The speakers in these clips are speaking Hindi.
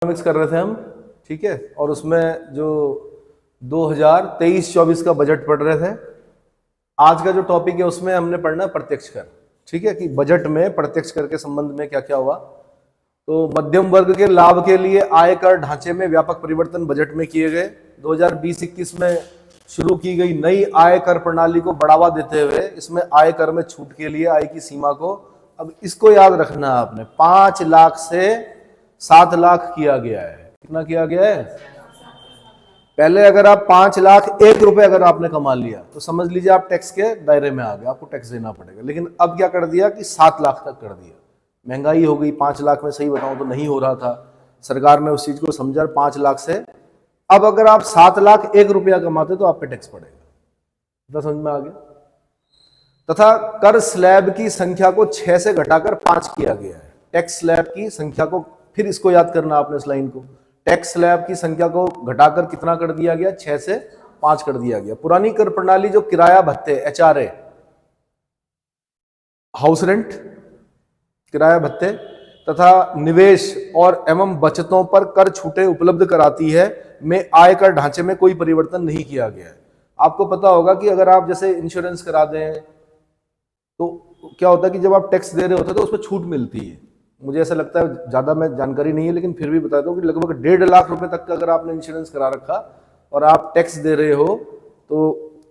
इकोनॉमिक्स कर रहे थे हम, ठीक है, और उसमें जो 2023-24 का बजट पढ़ रहे थे। आज का जो टॉपिक है उसमें हमने पढ़ना प्रत्यक्ष कर, ठीक है, कि बजट में प्रत्यक्ष कर के संबंध में क्या क्या हुआ। तो मध्यम वर्ग के लाभ के लिए आयकर ढांचे में व्यापक परिवर्तन बजट में किए गए। 2020-21 में शुरू की गई नई आयकर प्रणाली को बढ़ावा देते हुए इसमें आयकर में छूट के लिए आय की सीमा को, अब इसको याद रखना है आपने, 5 लाख से 7 लाख किया गया है। कितना किया गया है? पहले अगर आप 5 लाख 1 रुपए अगर आपने कमा लिया तो समझ लीजिए आप टैक्स के दायरे में आ गए, आपको टैक्स देना पड़ेगा। लेकिन अब क्या कर दिया कि 7 लाख तक कर दिया। महंगाई हो गई, 5 लाख में सही बताऊं तो नहीं हो रहा था, सरकार ने उस चीज को समझा 5 लाख से। अब अगर आप 7 लाख 1 रुपया कमाते तो आप पे टैक्स पड़ेगा। इतना समझ में आ गया। तथा कर स्लैब की संख्या को 6 से घटाकर 5 किया गया है। टैक्स स्लैब की संख्या को, फिर इसको याद करना आपने इस लाइन को, टैक्स स्लैब की संख्या को घटाकर कितना कर दिया गया? 6 से 5 कर दिया गया। पुरानी कर प्रणाली जो किराया भत्ते, HRA, हाउस रेंट, किराया भत्ते तथा निवेश और एवं बचतों पर कर छूटें उपलब्ध कराती है, में आयकर ढांचे में कोई परिवर्तन नहीं किया गया है। आपको पता होगा कि अगर आप जैसे इंश्योरेंस करा दें तो क्या होता है कि जब आप टैक्स दे रहे होते हैं तो उसमें छूट मिलती है। मुझे ऐसा लगता है, ज़्यादा मैं जानकारी नहीं है लेकिन फिर भी बताता हूँ कि लगभग 1.5 लाख रुपए तक का अगर आपने इंश्योरेंस करा रखा और आप टैक्स दे रहे हो तो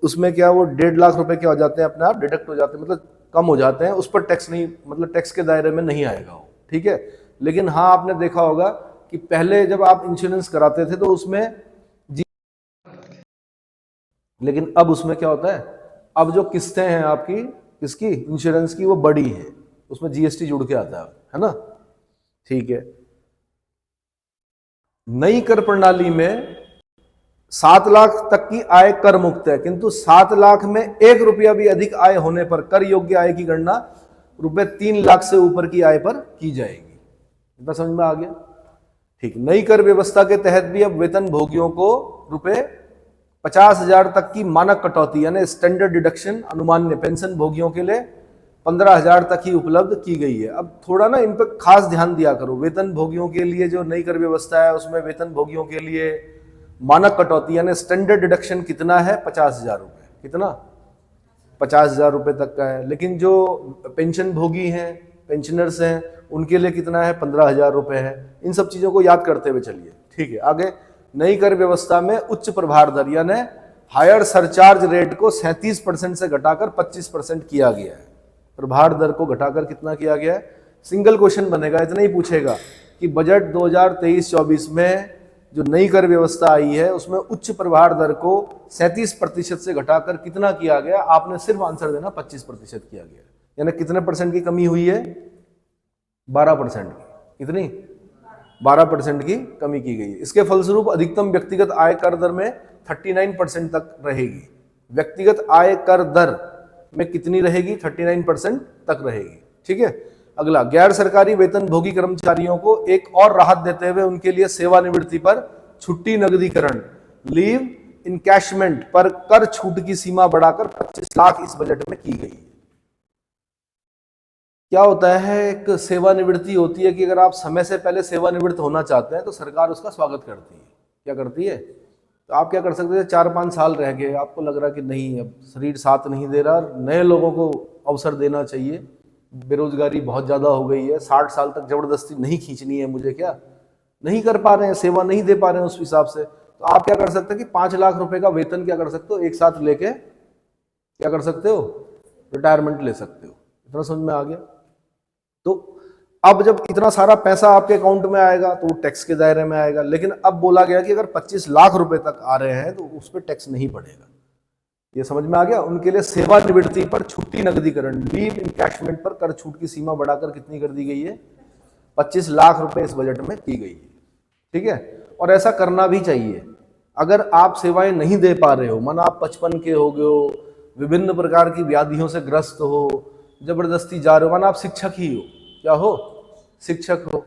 उसमें क्या वो 1.5 लाख रुपए क्या हो जाते हैं, अपने आप डिडक्ट हो जाते हैं, मतलब कम हो जाते हैं। उस पर टैक्स नहीं, मतलब टैक्स के दायरे में नहीं आएगा वो, ठीक है। लेकिन हाँ, आपने देखा होगा कि पहले जब आप इंश्योरेंस कराते थे तो उसमें लेकिन अब उसमें क्या होता है, अब जो किस्तें हैं आपकी, किसकी? इंश्योरेंस की, वो बड़ी है, उसमें GST जुड़ के आता है ना, ठीक है। नई कर प्रणाली में 7 लाख तक की आय कर मुक्त है, किंतु 7 लाख में 1 रुपया भी अधिक आय होने पर कर योग्य आय की गणना रुपए 3 लाख से ऊपर की आय पर की जाएगी। इतना समझ में आ गया? ठीक। नई कर व्यवस्था के तहत भी अब वेतन भोगियों को रुपए 50,000 तक की मानक कटौती यानी स्टैंडर्ड डिडक्शन अनुमान्य पेंशन भोगियों के लिए 15,000 तक ही उपलब्ध की गई है। अब थोड़ा ना इन पर खास ध्यान दिया करो। वेतन भोगियों के लिए जो नई कर व्यवस्था है उसमें वेतन भोगियों के लिए मानक कटौती यानी स्टैंडर्ड डिडक्शन कितना है? 50,000 रुपए। कितना? 50,000 रुपए तक का है। लेकिन जो पेंशन भोगी हैं, पेंशनर्स हैं, उनके लिए कितना है? 15,000 रुपए है। इन सब चीजों को याद करते हुए चलिए, ठीक है। आगे, नई कर व्यवस्था में उच्च प्रभार दर यानी हायर सरचार्ज रेट को 37% से घटाकर 25% किया गया है। प्रभार दर को घटाकर कितना किया गया है? सिंगल क्वेश्चन बनेगा, इतना ही पूछेगा कि बजट 2023-24 में जो नई कर व्यवस्था आई है उसमें उच्च प्रभार दर को 37% से घटाकर कितना किया गया? आपने सिर्फ आंसर देना 25% किया गया। यानी कितने परसेंट की कमी हुई है? 12% की। कितनी? 12% की कमी की गई है। इसके फलस्वरूप अधिकतम व्यक्तिगत आय कर दर में 39% तक रहेगी। व्यक्तिगत आय कर दर में कितनी रहेगी? 39% तक रहेगी, ठीक है। अगला, गैर सरकारी वेतन भोगी कर्मचारियों को एक और राहत देते हुए उनके लिए सेवानिवृत्ति पर छुट्टी नकदीकरण, लीव इनकैशमेंट पर कर छूट की सीमा बढ़ाकर 25 लाख इस बजट में की गई है। क्या होता है, एक सेवानिवृत्ति होती है कि अगर आप समय से पहले सेवानिवृत्त होना चाहते हैं तो सरकार उसका स्वागत करती है। क्या करती है? तो आप क्या कर सकते थे, 4-5 साल रह गए, आपको लग रहा कि नहीं अब शरीर साथ नहीं दे रहा, नए लोगों को अवसर देना चाहिए, बेरोजगारी बहुत ज़्यादा हो गई है, 60 साल तक जबरदस्ती नहीं खींचनी है मुझे, क्या नहीं कर पा रहे हैं, सेवा नहीं दे पा रहे हैं उस हिसाब से, तो आप क्या कर सकते हैं कि 5 लाख रुपए का वेतन क्या कर सकते हो, एक साथ लेके क्या कर सकते हो? रिटायरमेंट ले सकते हो। इतना समझ में आ गया? तो अब जब इतना सारा पैसा आपके अकाउंट में आएगा तो टैक्स के दायरे में आएगा। लेकिन अब बोला गया कि अगर 25 लाख रुपए तक आ रहे हैं तो उस पर टैक्स नहीं पड़ेगा। ये समझ में आ गया? उनके लिए सेवानिवृत्ति पर छुट्टी नकदीकरण, लीव इनकैशमेंट पर कर छूट की सीमा बढ़ाकर कितनी कर दी गई है? 25 लाख रुपए इस बजट में की गई है, ठीक है। और ऐसा करना भी चाहिए। अगर आप सेवाएं नहीं दे पा रहे हो, माना आप 55 के हो गए हो, विभिन्न प्रकार की व्याधियों से ग्रस्त हो, जबरदस्ती जा रहे हो, माना आप शिक्षक ही हो, क्या हो? शिक्षक हो,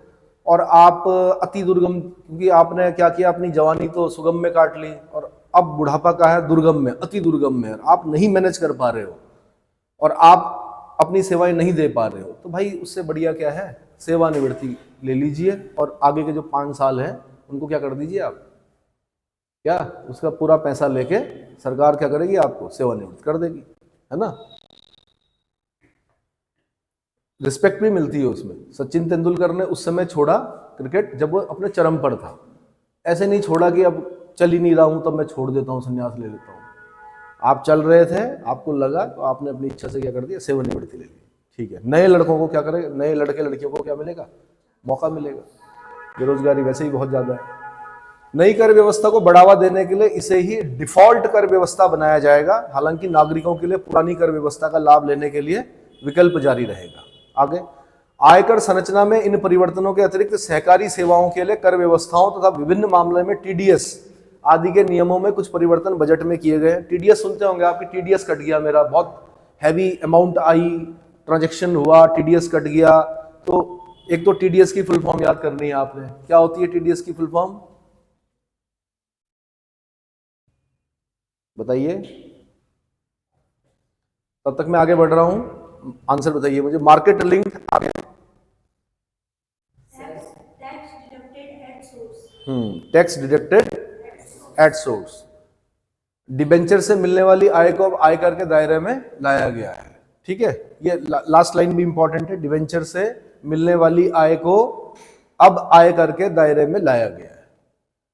और आप अति दुर्गम, क्योंकि आपने क्या किया, अपनी जवानी तो सुगम में काट ली और अब बुढ़ापा का है दुर्गम में, अति दुर्गम में, आप नहीं मैनेज कर पा रहे हो और आप अपनी सेवाएं नहीं दे पा रहे हो, तो भाई उससे बढ़िया क्या है? सेवानिवृत्ति ले लीजिए और आगे के जो 5 साल हैं उनको क्या कर दीजिए आप, क्या उसका पूरा पैसा लेके सरकार क्या करेगी, आपको सेवानिवृत्त कर देगी, है ना। रिस्पेक्ट भी मिलती है उसमें। सचिन तेंदुलकर ने उस समय छोड़ा क्रिकेट जब वो अपने चरम पर था, ऐसे नहीं छोड़ा कि अब चल ही नहीं रहा हूं तब मैं छोड़ देता हूं, संन्यास ले लेता हूं। आप चल रहे थे, आपको लगा तो आपने अपनी इच्छा से क्या कर दिया, सेवानिवृत्ति ले ली, ठीक है। नए लड़कों को क्या करेगा, नए लड़के लड़कियों को क्या मिलेगा, मौका मिलेगा। बेरोजगारी वैसे ही बहुत ज्यादा है। नई कर व्यवस्था को बढ़ावा देने के लिए इसे ही डिफॉल्ट कर व्यवस्था बनाया जाएगा। हालांकि नागरिकों के लिए पुरानी कर व्यवस्था का लाभ लेने के लिए विकल्प जारी रहेगा। आगे, आयकर संरचना में इन परिवर्तनों के अतिरिक्त सहकारी सेवाओं के लिए कर व्यवस्थाओं तथा विभिन्न मामलों में टीडीएस आदि के नियमों में कुछ परिवर्तन बजट में किए गए। टीडीएस सुनते होंगे आपकी, टीडीएस कट गया मेरा, बहुत हैवी अमाउंट आई, ट्रांजैक्शन हुआ, टीडीएस कट गया। तो एक तो टीडीएस की फुल फॉर्म याद करनी है आपने। क्या होती है टीडीएस की फुल फॉर्म, बताइए। तब तक मैं आगे बढ़ रहा हूं, आंसर बताइए मुझे। मार्केट लिंक्ड, आगे tax deducted at source. Debenture से मिलने वाली आय को अब आयकर के दायरे में लाया गया है, ठीक है। ये लास्ट लाइन भी इंपॉर्टेंट है, डिबेंचर से मिलने वाली आय को अब आयकर के दायरे में लाया गया है।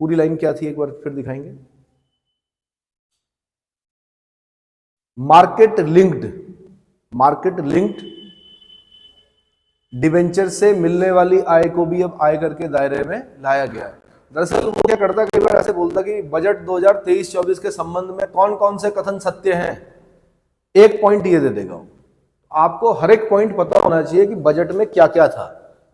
पूरी लाइन क्या थी एक बार फिर दिखाएंगे। मार्केट लिंक्ड डिबेंचर से मिलने वाली आय को भी अब आयकर के दायरे में लाया गया है। दरअसल वो क्या करता, कई बार ऐसे बोलता कि बजट 2023-24 के संबंध में कौन कौन से कथन सत्य हैं, एक पॉइंट ये दे देगा। आपको हर एक पॉइंट पता होना चाहिए कि बजट में क्या क्या था।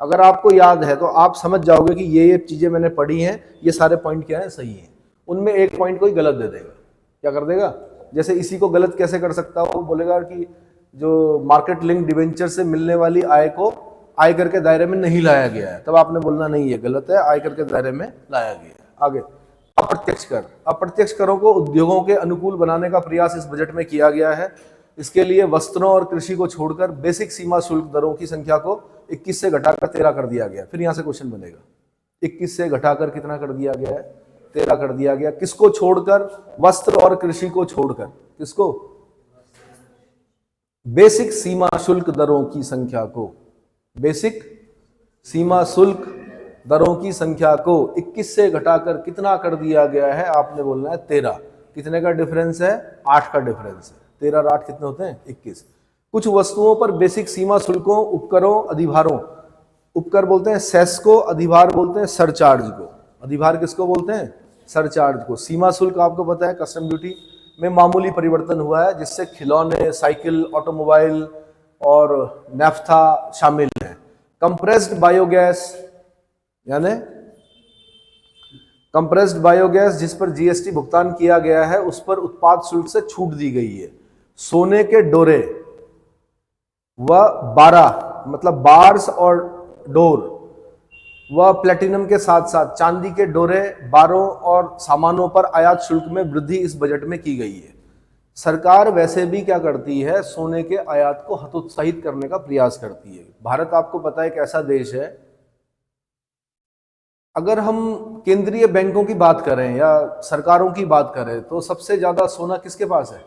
अगर आपको याद है तो आप समझ जाओगे कि ये चीजें मैंने पढ़ी हैं, ये सारे पॉइंट क्या है, सही है। उनमें एक पॉइंट कोई गलत दे देगा, क्या कर देगा। जैसे इसी को गलत कैसे कर सकता हो, वो बोलेगा कि जो मार्केट लिंक डिवेंचर से मिलने वाली आय को आयकर के दायरे में नहीं लाया गया है, तब आपने बोलना नहीं ये गलत है, आयकर के दायरे में लाया गया है। आगे, अप्रत्यक्ष कर। अप्रत्यक्ष करों को उद्योगों के अनुकूल बनाने का प्रयास इस बजट में किया गया है। इसके लिए वस्त्रों और कृषि को छोड़कर बेसिक सीमा शुल्क दरों की संख्या को 21 से घटाकर 13 कर दिया गया। फिर यहां से क्वेश्चन बनेगा, 21 से घटाकर कितना कर दिया गया है, 13 कर दिया गया। किसको छोड़कर, वस्त्र और कृषि को छोड़कर, किसको, बेसिक सीमा शुल्क दरों की संख्या को, बेसिक सीमा शुल्क दरों की संख्या को 21 से घटाकर कितना कर दिया गया है, आपने बोलना है 13। कितने का डिफरेंस है, 8 का डिफरेंस है। 13 और 8 कितने होते हैं, 21। कुछ वस्तुओं पर बेसिक सीमा शुल्कों, उपकरों, अधिभारों, उपकर बोलते हैं सेस को, अधिभार बोलते हैं सरचार्ज को। अधिभार किसको बोलते हैं, सरचार्ज को। सीमा शुल्क आपको पता है कस्टम ड्यूटी में मामूली परिवर्तन हुआ है, जिससे खिलौने, साइकिल, ऑटोमोबाइल और नैफ्था शामिल है। कंप्रेस्ड बायोगैस, यानी कंप्रेस्ड बायोगैस जिस पर जीएसटी भुगतान किया गया है, उस पर उत्पाद शुल्क से छूट दी गई है। सोने के डोरे व 12 मतलब बार्स और डोर व प्लेटिनम के साथ साथ चांदी के डोरे, बारों और सामानों पर आयात शुल्क में वृद्धि इस बजट में की गई है। सरकार वैसे भी क्या करती है, सोने के आयात को हतोत्साहित करने का प्रयास करती है। भारत आपको पता है एक ऐसा देश है, अगर हम केंद्रीय बैंकों की बात करें या सरकारों की बात करें तो सबसे ज्यादा सोना किसके पास है,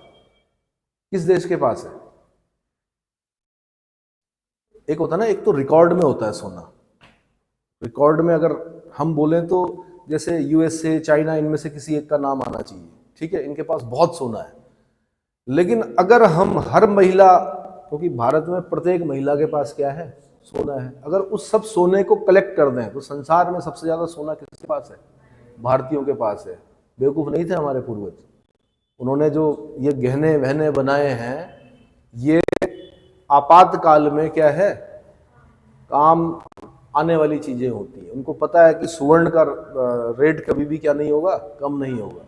किस देश के पास है। एक होता है ना, एक तो रिकॉर्ड में होता है सोना। रिकॉर्ड में अगर हम बोलें तो जैसे यूएसए, चाइना, इनमें से किसी एक का नाम आना चाहिए, ठीक है, इनके पास बहुत सोना है। लेकिन अगर हम हर महिला, क्योंकि भारत में प्रत्येक महिला के पास क्या है, सोना है, अगर उस सब सोने को कलेक्ट कर दें तो संसार में सबसे ज्यादा सोना किसके पास है, भारतीयों के पास है। बेवकूफ नहीं थे हमारे पूर्वज, उन्होंने जो ये गहने वहने बनाए हैं, ये आपातकाल में क्या है, काम आने वाली चीजें होती हैं। उनको पता है कि स्वर्ण का रेट कभी भी क्या नहीं होगा, कम नहीं होगा,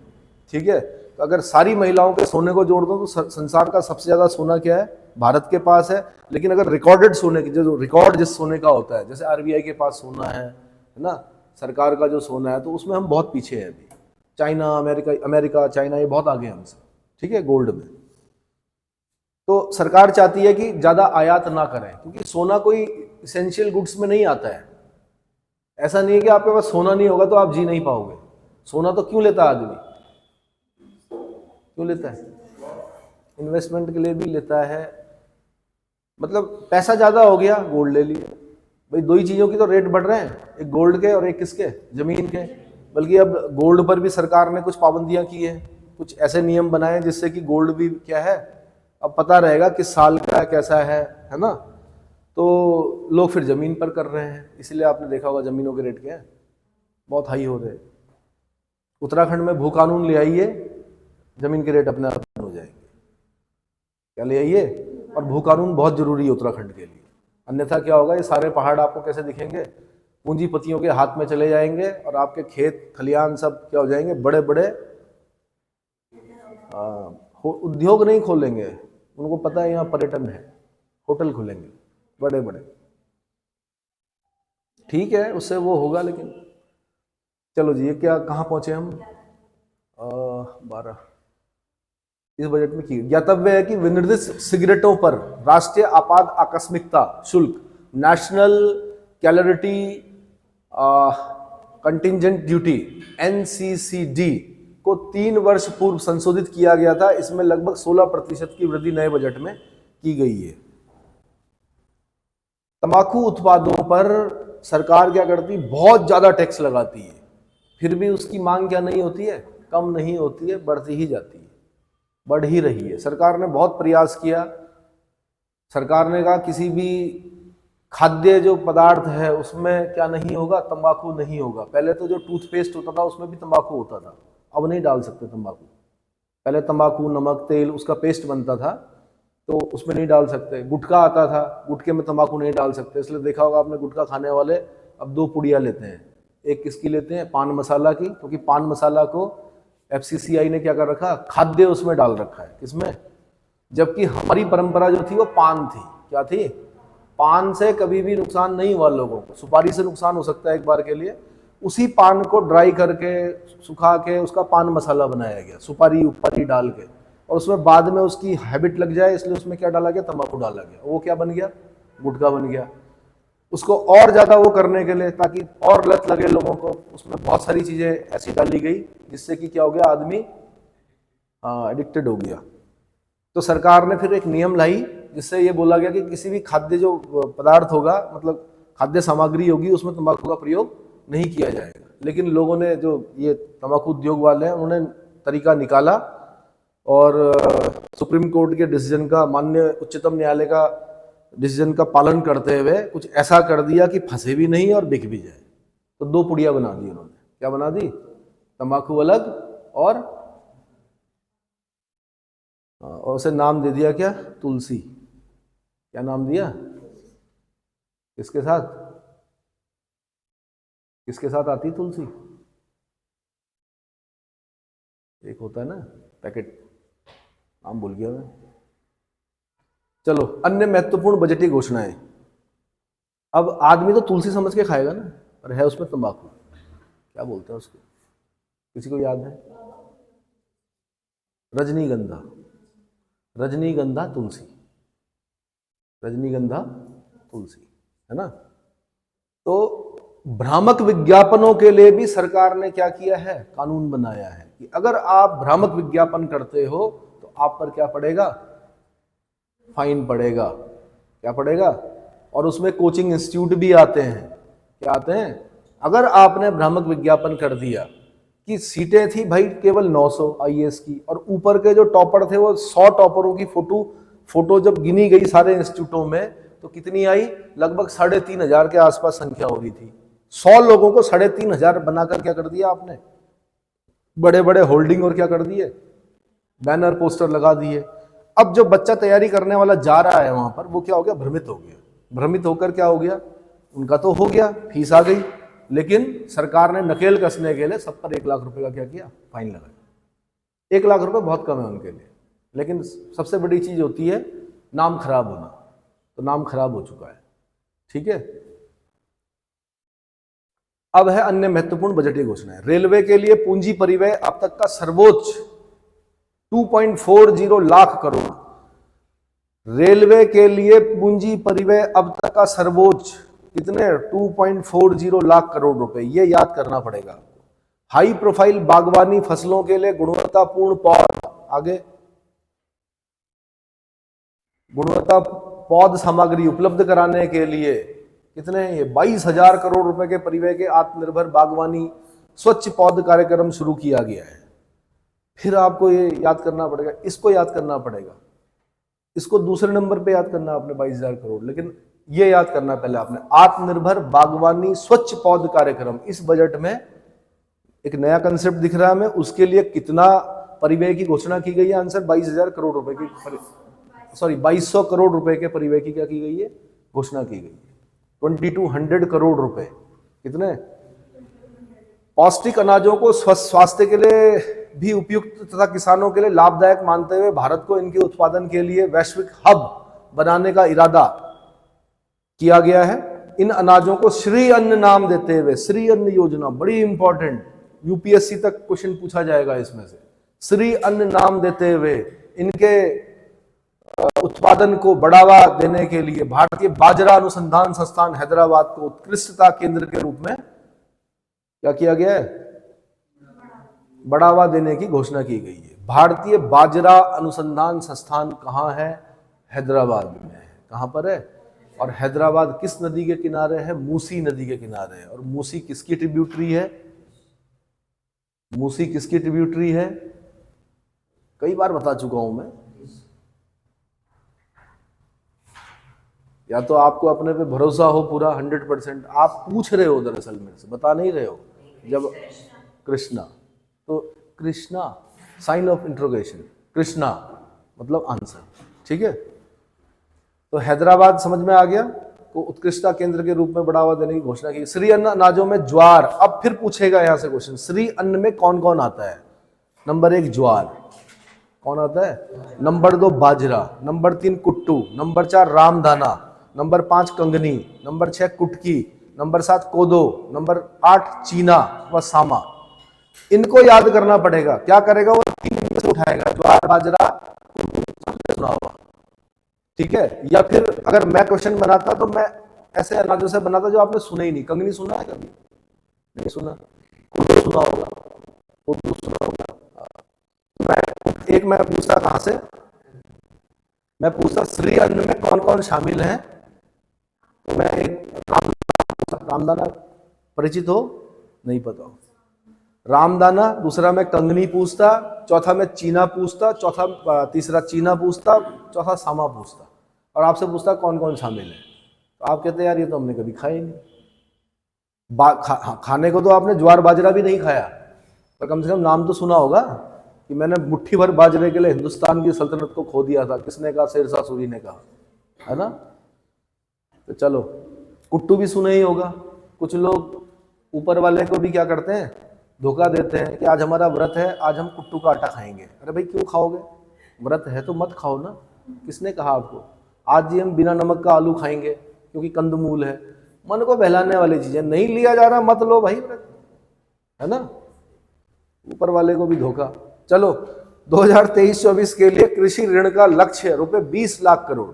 ठीक है। तो अगर सारी महिलाओं के सोने को जोड़ दो तो संसार का सबसे ज्यादा सोना क्या है, भारत के पास है। लेकिन अगर रिकॉर्डेड सोने की, जो रिकॉर्ड जिस सोने का होता है, जैसे आरबीआई के पास सोना है ना, सरकार का जो सोना है, तो उसमें हम बहुत पीछे हैं अभी। चाइना, अमेरिका, चाइना, ये बहुत आगे हैं हमसे, ठीक है, गोल्ड में। तो सरकार चाहती है कि ज्यादा आयात ना करें, क्योंकि सोना कोई इसेंशियल गुड्स में नहीं आता है। ऐसा नहीं है कि आपके पास सोना नहीं होगा तो आप जी नहीं पाओगे। सोना तो क्यों लेता है आदमी, क्यों लेता है? इन्वेस्टमेंट के लिए भी लेता है। मतलब पैसा ज्यादा हो गया, गोल्ड ले लिया। भाई दो ही चीजों की तो रेट बढ़ रहे हैं, एक गोल्ड के और एक किसके, जमीन के। बल्कि अब गोल्ड पर भी सरकार ने कुछ पाबंदियां की है, कुछ ऐसे नियम बनाए जिससे कि गोल्ड भी क्या है, अब पता रहेगा किस साल का कैसा है ना। तो लोग फिर जमीन पर कर रहे हैं, इसलिए आपने देखा होगा जमीनों के रेट क्या है, बहुत हाई हो रहे हैं। उत्तराखंड में भू कानून ले आइए, जमीन के रेट अपने आप हो जाएंगे। क्या ले आइए? और भू कानून बहुत जरूरी है उत्तराखंड के लिए, अन्यथा क्या होगा, ये सारे पहाड़ आपको कैसे दिखेंगे, पूंजीपतियों के हाथ में चले जाएंगे और आपके खेत खलियान सब क्या हो जाएंगे, बड़े बड़े उद्योग नहीं खोलेंगे, उनको पता है यहाँ पर्यटन है, होटल खुलेंगे बड़े बड़े। ठीक है, उससे वो होगा। लेकिन चलो जी, ये क्या कहाँ पहुंचे हम? 12 इस बजट में की ज्ञातव्य है कि विनिर्दिष्ट सिगरेटों पर राष्ट्रीय आपात आकस्मिकता शुल्क, नेशनल कैलोरिटी कंटिजेंट ड्यूटी, NCCD को 3 वर्ष पूर्व संशोधित किया गया था। इसमें लगभग 16% की वृद्धि नए बजट में की गई है। तंबाकू उत्पादों पर सरकार क्या करती, बहुत ज्यादा टैक्स लगाती है, फिर भी उसकी मांग क्या नहीं होती है, कम नहीं होती है, बढ़ती ही जाती है, बढ़ ही रही है। सरकार ने बहुत प्रयास किया। सरकार ने कहा किसी भी खाद्य जो पदार्थ है उसमें क्या नहीं होगा, तंबाकू नहीं होगा। पहले तो जो टूथपेस्ट होता था उसमें भी तंबाकू होता था, अब नहीं डाल सकते तंबाकू। पहले तंबाकू, नमक, तेल, उसका पेस्ट बनता था तो उसमें नहीं डाल सकते। गुटखा आता था, गुटखे में तंबाकू नहीं डाल सकते, इसलिए देखा होगा आपने गुटखा खाने वाले अब 2 पुड़िया लेते हैं। एक किसकी लेते हैं, पान मसाला की, क्योंकि पान मसाला को FCCI ने क्या कर रखा, खाद्य उसमें डाल रखा है। किसमें? जबकि हमारी परंपरा जो थी वो पान थी। क्या थी? पान से कभी भी नुकसान नहीं हुआ लोगों को, सुपारी से नुकसान हो सकता है एक बार के लिए। उसी पान को ड्राई करके सुखा के उसका पान मसाला बनाया गया, सुपारी ऊपरी डाल के, और उसमें बाद में उसकी हैबिट लग जाए इसलिए उसमें क्या डाला गया, तंबाकू डाला गया। वो क्या बन गया, गुटखा बन गया। उसको और ज्यादा वो करने के लिए, ताकि और लत लगे लोगों को, उसमें बहुत सारी चीजें ऐसी डाली गई जिससे कि क्या हो गया, आदमी एडिक्टेड हो गया। तो सरकार ने फिर एक नियम लाई जिससे ये बोला गया कि किसी भी खाद्य जो पदार्थ होगा, मतलब खाद्य सामग्री होगी, उसमें तंबाकू का प्रयोग नहीं किया जाएगा। लेकिन लोगों ने, जो ये तंबाकू उद्योग वाले हैं, उन्होंने तरीका निकाला और सुप्रीम कोर्ट के डिसीजन का, माननीय उच्चतम न्यायालय का डिसीजन का पालन करते हुए कुछ ऐसा कर दिया कि फंसे भी नहीं और बिक भी जाए। तो 2 पुड़िया बना दी उन्होंने। क्या बना दी? तंबाकू अलग और उसे नाम दे दिया क्या, तुलसी। क्या नाम दिया? किसके साथ, किसके साथ आती तुलसी? एक होता है ना पैकेट, नाम भूल गया मैं। चलो, अन्य महत्वपूर्ण बजटीय घोषणाएं। अब आदमी तो तुलसी समझ के खाएगा ना, और है उसमें तंबाकू। क्या बोलते हैं उसको, किसी को याद है? रजनीगंधा, रजनीगंधा तुलसी, रजनीगंधा तुलसी, है ना। तो भ्रामक विज्ञापनों के लिए भी सरकार ने क्या किया है, कानून बनाया है कि अगर आप भ्रामक विज्ञापन करते हो तो आप पर क्या पड़ेगा, फाइन पड़ेगा। क्या पड़ेगा? और उसमें कोचिंग इंस्टीट्यूट भी आते हैं। क्या आते हैं? अगर आपने भ्रामक विज्ञापन कर दिया कि सीटें थी भाई केवल 900 IAS की, और ऊपर के जो टॉपर थे वो 100 टॉपरों की फोटो जब गिनी गई सारे इंस्टीट्यूटों में, तो कितनी आई, लगभग 3500 के आसपास संख्या हो रही थी। 100 लोगों को 3500 बनाकर क्या कर दिया आपने, बड़े बड़े होल्डिंग और क्या कर दिए, बैनर पोस्टर लगा दिए। अब जो बच्चा तैयारी करने वाला जा रहा है वहां पर, वो क्या हो गया, भ्रमित हो गया। भ्रमित होकर क्या हो गया, उनका तो हो गया, फीस आ गई, लेकिन सरकार ने नकेल कसने के लिए सब पर 1 लाख रुपए का क्या किया, फाइन लगाया। 1 लाख रुपए बहुत कम है उनके लिए, लेकिन सबसे बड़ी चीज होती है नाम खराब होना। तो नाम खराब हो चुका है। ठीक है। अब है अन्य महत्वपूर्ण बजटीय घोषणाएं। रेलवे के लिए पूंजी परिव्यय अब तक का सर्वोच्च 2.40 लाख करोड़ रेलवे के लिए पूंजी परिव्यय अब तक का सर्वोच्च कितने 2.40 लाख करोड़ रुपए, ये याद करना पड़ेगा। हाई प्रोफाइल बागवानी फसलों के लिए गुणवत्तापूर्ण पौध, आगे गुणवत्ता पौध सामग्री उपलब्ध कराने के लिए कितने, ये 22,000 करोड़ रुपए के परिव्यय के आत्मनिर्भर बागवानी स्वच्छ पौध कार्यक्रम शुरू किया गया है। फिर आपको ये याद करना पड़ेगा, इसको याद करना पड़ेगा, इसको दूसरे नंबर पे याद करना आपने 22,000 करोड़, लेकिन ये याद करना पहले आपने आत्मनिर्भर बागवानी स्वच्छ पौध कार्यक्रम। इस बजट में एक नया कंसेप्ट दिख रहा है हमें, उसके लिए कितना परिव्यय की घोषणा की गई है? आंसर 22,000 करोड़ रुपए की, सॉरी 2200 करोड़ रुपए के परिव्यय की क्या की गई है? घोषणा की गई है। 2200 करोड़ रुपए, कितने? पौष्टिक अनाजों को स्वास्थ्य के लिए भी उपयुक्त तथा किसानों के लिए लाभदायक मानते हुए भारत को इनके उत्पादन के लिए वैश्विक हब बनाने का इरादा किया गया है। इन अनाजों को श्री अन्न नाम देते हुए, श्री अन्न योजना बड़ी इंपॉर्टेंट, यूपीएससी तक क्वेश्चन पूछा जाएगा इसमें से। श्री अन्न नाम देते हुए इनके उत्पादन को बढ़ावा देने के लिए भारतीय बाजरा अनुसंधान संस्थान हैदराबाद को उत्कृष्टता केंद्र के रूप में क्या किया गया है? बढ़ावा देने की घोषणा की गई है। भारतीय बाजरा अनुसंधान संस्थान कहाँ है? हैदराबाद में है। कहाँ पर है? और हैदराबाद किस नदी के किनारे है? मूसी नदी के किनारे है। और मूसी किसकी ट्रिब्यूटरी है? मूसी किसकी ट्रिब्यूटरी है? कई बार बता चुका हूं मैं। या तो आपको अपने पे भरोसा हो पूरा 100%, आप पूछ रहे हो दरअसल मेरे से, बता नहीं रहे हो। जब कृष्णा, तो कृष्णा साइन ऑफ इंट्रोगेशन, कृष्णा मतलब आंसर, ठीक है। तो हैदराबाद समझ में आ गया, को उत्कृष्टता केंद्र के रूप में बढ़ावा देने की घोषणा की। श्री अन्न अनाजों में ज्वार, अब फिर पूछेगा यहां से क्वेश्चन, श्री अन्न में कौन कौन आता है? नंबर 1 ज्वार, कौन आता है? नंबर 2 बाजरा, नंबर 3 कुट्टू, नंबर 4 रामदाना, नंबर 5 कंगनी, नंबर 6 कुटकी, नंबर 7 कोदो, नंबर 8 चीना व सामा। इनको याद करना पड़ेगा। क्या करेगा वो? 3 में से उठाएगा, ज्वार बाजरा सुना होगा, ठीक है। या फिर अगर मैं क्वेश्चन बनाता तो मैं ऐसे अनाजों से बनाता जो आपने सुने ही नहीं। कंगनी सुना है कभी? नहीं सुना। कोदो सुना होगा, कोदो सुना होगा। मैं पूछता कहां से? मैं पूछता श्री अन्न में कौन कौन शामिल हैं, तो मैं रामदाना परिचित हो? नहीं पता हो। रामदाना, दूसरा मैं कंगनी पूछता, चौथा मैं चीना पूछता, तीसरा चीना पूछता, चौथा सामा पूछता, और आपसे पूछता कौन कौन शामिल है। तो आप कहते यार ये तो हमने कभी खाया ही नहीं। खाने को तो आपने ज्वार बाजरा भी नहीं खाया, पर कम से कम नाम तो सुना होगा कि मैंने मुट्ठी भर बाजरे के लिए हिंदुस्तान की सल्तनत को खो दिया था। किसने कहा? शेरशाह सूरी ने कहा, है ना। तो चलो, कुट्टू भी सुने ही होगा। कुछ लोग ऊपर वाले को भी क्या करते हैं? धोखा देते हैं कि आज हमारा व्रत है, आज हम कुट्टू का आटा खाएंगे। अरे भाई क्यों खाओगे? व्रत है तो मत खाओ ना। किसने कहा आपको? आज जी हम बिना नमक का आलू खाएंगे क्योंकि कंदमूल है। मन को बहलाने वाली चीजें नहीं लिया जा रहा, मत लो भाई व्रत, है ना। ऊपर वाले को भी धोखा। चलो, 2023-24 के लिए कृषि ऋण का लक्ष्य रुपए 20 लाख करोड़।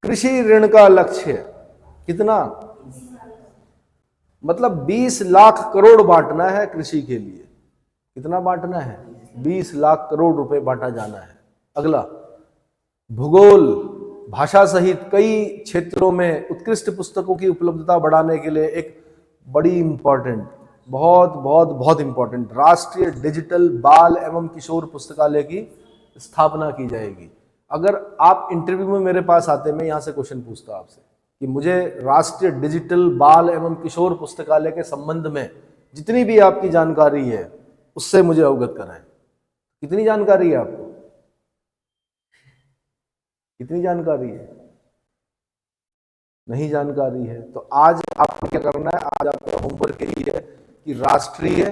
कृषि ऋण का लक्ष्य कितना? मतलब 20 लाख करोड़ बांटना है कृषि के लिए। कितना बांटना है? 20 लाख करोड़ रुपए बांटा जाना है। अगला, भूगोल भाषा सहित कई क्षेत्रों में उत्कृष्ट पुस्तकों की उपलब्धता बढ़ाने के लिए एक बड़ी इंपॉर्टेंट, बहुत बहुत बहुत इंपॉर्टेंट राष्ट्रीय डिजिटल बाल एवं किशोर पुस्तकालय की स्थापना की जाएगी। अगर आप इंटरव्यू में मेरे पास आते, मैं यहां से क्वेश्चन पूछता आपसे कि मुझे राष्ट्रीय डिजिटल बाल एवं किशोर पुस्तकालय के संबंध में जितनी भी आपकी जानकारी है उससे मुझे अवगत कराएं। कितनी जानकारी है आपको? कितनी जानकारी है? नहीं जानकारी है तो आज आपको क्या करना है? आज आपका होमवर्क यही है कि राष्ट्रीय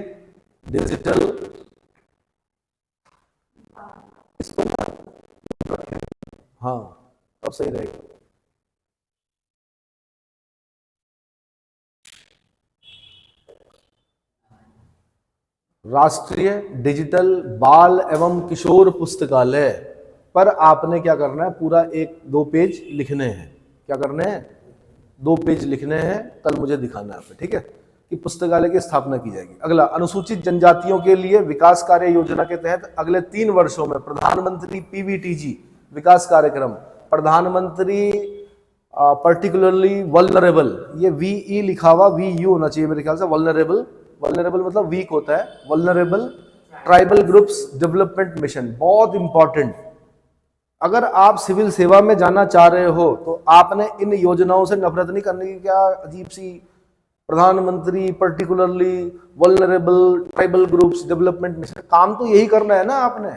डिजिटल, इसको हाँ तब सही रहेगा। राष्ट्रीय डिजिटल बाल एवं किशोर पुस्तकालय पर आपने क्या करना है, पूरा 1-2 पेज लिखने हैं। क्या करने हैं? 2 पेज लिखने हैं, कल मुझे दिखाना है आपको, ठीक है, कि पुस्तकालय की स्थापना की जाएगी। अगला, अनुसूचित जनजातियों के लिए विकास कार्य योजना के तहत अगले 3 वर्षों में प्रधानमंत्री पीवीटीजी विकास कार्यक्रम, प्रधानमंत्री पर्टिकुलरली वल्नरेबल, ये वीई लिखा हुआ, वीयू होना चाहिए मेरे ख्याल से, वल्नरेबल, वल्नरेबल मतलब वीक होता है, vulnerable tribal groups development mission, बहुत इंपॉर्टेंट। अगर आप सिविल सेवा में जाना चाह रहे हो तो आपने इन योजनाओं से नफरत नहीं करने की। क्या अजीब सी प्रधानमंत्री particularly vulnerable tribal groups development mission, काम तो यही करना है ना आपने।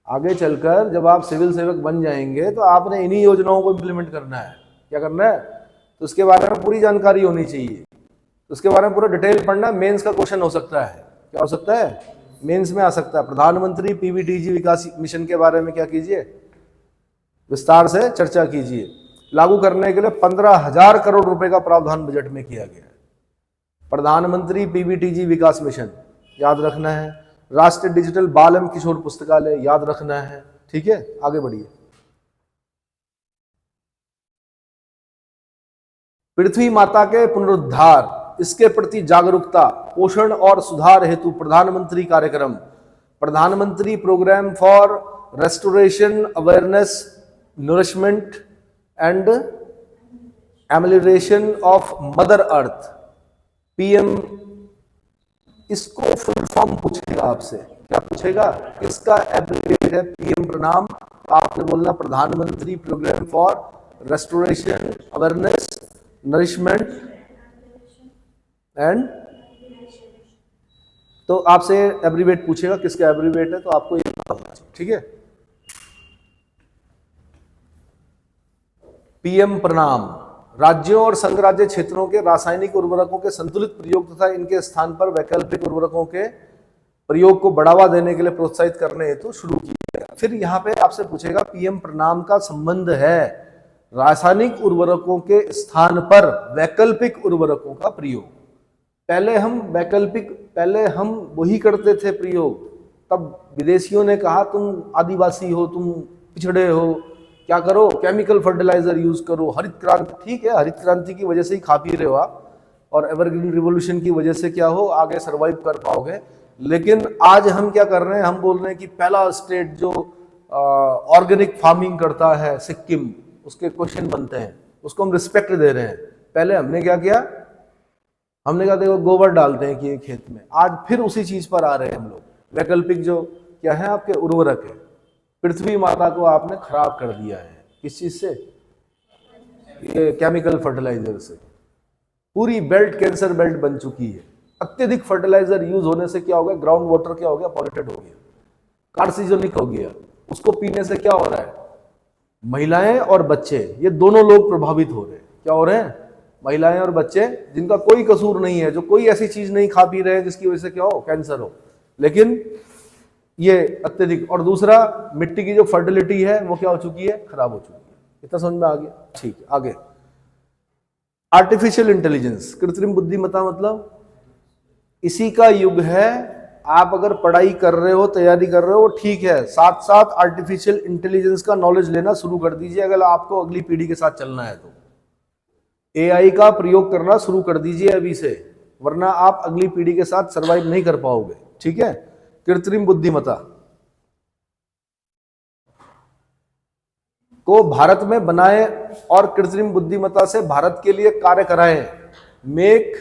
आगे चलकर जब आप सिविल सेवक बन जाएंगे तो आपने इन्हीं योजनाओं को इम्प्लीमेंट करना है। क्या करना है? तो उसके बारे में पूरी जानकारी होनी चाहिए, उसके बारे में पूरा डिटेल पढ़ना। मेंस का क्वेश्चन हो सकता है। क्या हो सकता है? मेंस में आ सकता है। प्रधानमंत्री पीवीटीजी विकास मिशन के बारे में क्या कीजिए, विस्तार से चर्चा कीजिए। लागू करने के लिए 15,000 करोड़ रुपए का प्रावधान बजट में किया गया है। प्रधानमंत्री पीवीटीजी विकास मिशन याद रखना है। राष्ट्रीय डिजिटल बाल एवं किशोर पुस्तकालय याद रखना है। ठीक है, आगे बढ़िए। पृथ्वी माता के पुनरुद्धार, इसके प्रति जागरूकता, पोषण और सुधार हेतु प्रधानमंत्री कार्यक्रम, प्रधानमंत्री programme for restoration awareness nourishment and amelioration of mother earth, PM. इसको फुल फॉर्म पूछेगा आपसे। क्या पूछेगा? इसका एब्रिविएट है पीएम प्रणाम। आपने बोलना प्रधानमंत्री programme for restoration awareness nourishment and, तो आपसे एब्रिविएट पूछेगा, किसका एब्रिविएट है, तो आपको ये पता होना चाहिए। ठीक है, पीएम प्रणाम राज्यों और संघ राज्य क्षेत्रों के रासायनिक उर्वरकों के संतुलित प्रयोग तथा इनके स्थान पर वैकल्पिक उर्वरकों के प्रयोग को बढ़ावा देने के लिए प्रोत्साहित करने हेतु शुरू किया गया। फिर यहाँ पे आपसे पूछेगा पीएम प्रणाम का संबंध है रासायनिक उर्वरकों के स्थान पर वैकल्पिक उर्वरकों का प्रयोग। पहले हम वही करते थे प्रयोग, तब विदेशियों ने कहा तुम आदिवासी हो, तुम पिछड़े हो, क्या करो, केमिकल फर्टिलाइजर यूज करो, हरित क्रांति। ठीक है, हरित क्रांति की वजह से ही खा पी रहे हो आप, और एवरग्रीन रिवोल्यूशन की वजह से क्या हो, आगे सरवाइव कर पाओगे। लेकिन आज हम क्या कर रहे हैं, हम बोल रहे हैं कि पहला स्टेट जो ऑर्गेनिक फार्मिंग करता है सिक्किम, उसके क्वेश्चन बनते हैं, उसको हम रिस्पेक्ट दे रहे हैं। पहले हमने क्या किया, हमने कहा देखो गोबर डालते हैं कि खेत में, आज फिर उसी चीज पर आ रहे हैं हम लोग। वैकल्पिक जो क्या है आपके उर्वरक है, पृथ्वी माता को आपने खराब कर दिया है। किस चीज से? ये केमिकल फर्टिलाइजर से। पूरी बेल्ट कैंसर बेल्ट बन चुकी है। अत्यधिक फर्टिलाइजर यूज होने से क्या हो गया, ग्राउंड वाटर क्या हो गया, पॉल्यूटेड हो गया, कार्सिनोजेनिक हो गया। उसको पीने से क्या हो रहा है, महिलाएं और बच्चे, ये दोनों लोग प्रभावित हो रहे हैं। क्या हो रहे हैं? महिलाएं और बच्चे, जिनका कोई कसूर नहीं है, जो कोई ऐसी चीज नहीं खा पी रहे हैं जिसकी वजह से क्या हो, कैंसर हो, लेकिन ये अत्यधिक। और दूसरा, मिट्टी की जो फर्टिलिटी है वो क्या हो चुकी है, खराब हो चुकी है। इतना समझ में आ गया? ठीक है, आगे। आर्टिफिशियल इंटेलिजेंस, कृत्रिम बुद्धिमत्ता, मतलब इसी का युग है। आप अगर पढ़ाई कर रहे हो, तैयारी कर रहे हो, ठीक है, साथ साथ आर्टिफिशियल इंटेलिजेंस का नॉलेज लेना शुरू कर दीजिए अगर आपको अगली पीढ़ी के साथ चलना है तो। एआई का प्रयोग करना शुरू कर दीजिए अभी से, वरना आप अगली पीढ़ी के साथ सरवाइव नहीं कर पाओगे। ठीक है, कृत्रिम बुद्धिमत्ता को भारत में बनाए और कृत्रिम बुद्धिमत्ता से भारत के लिए कार्य कराएं। Make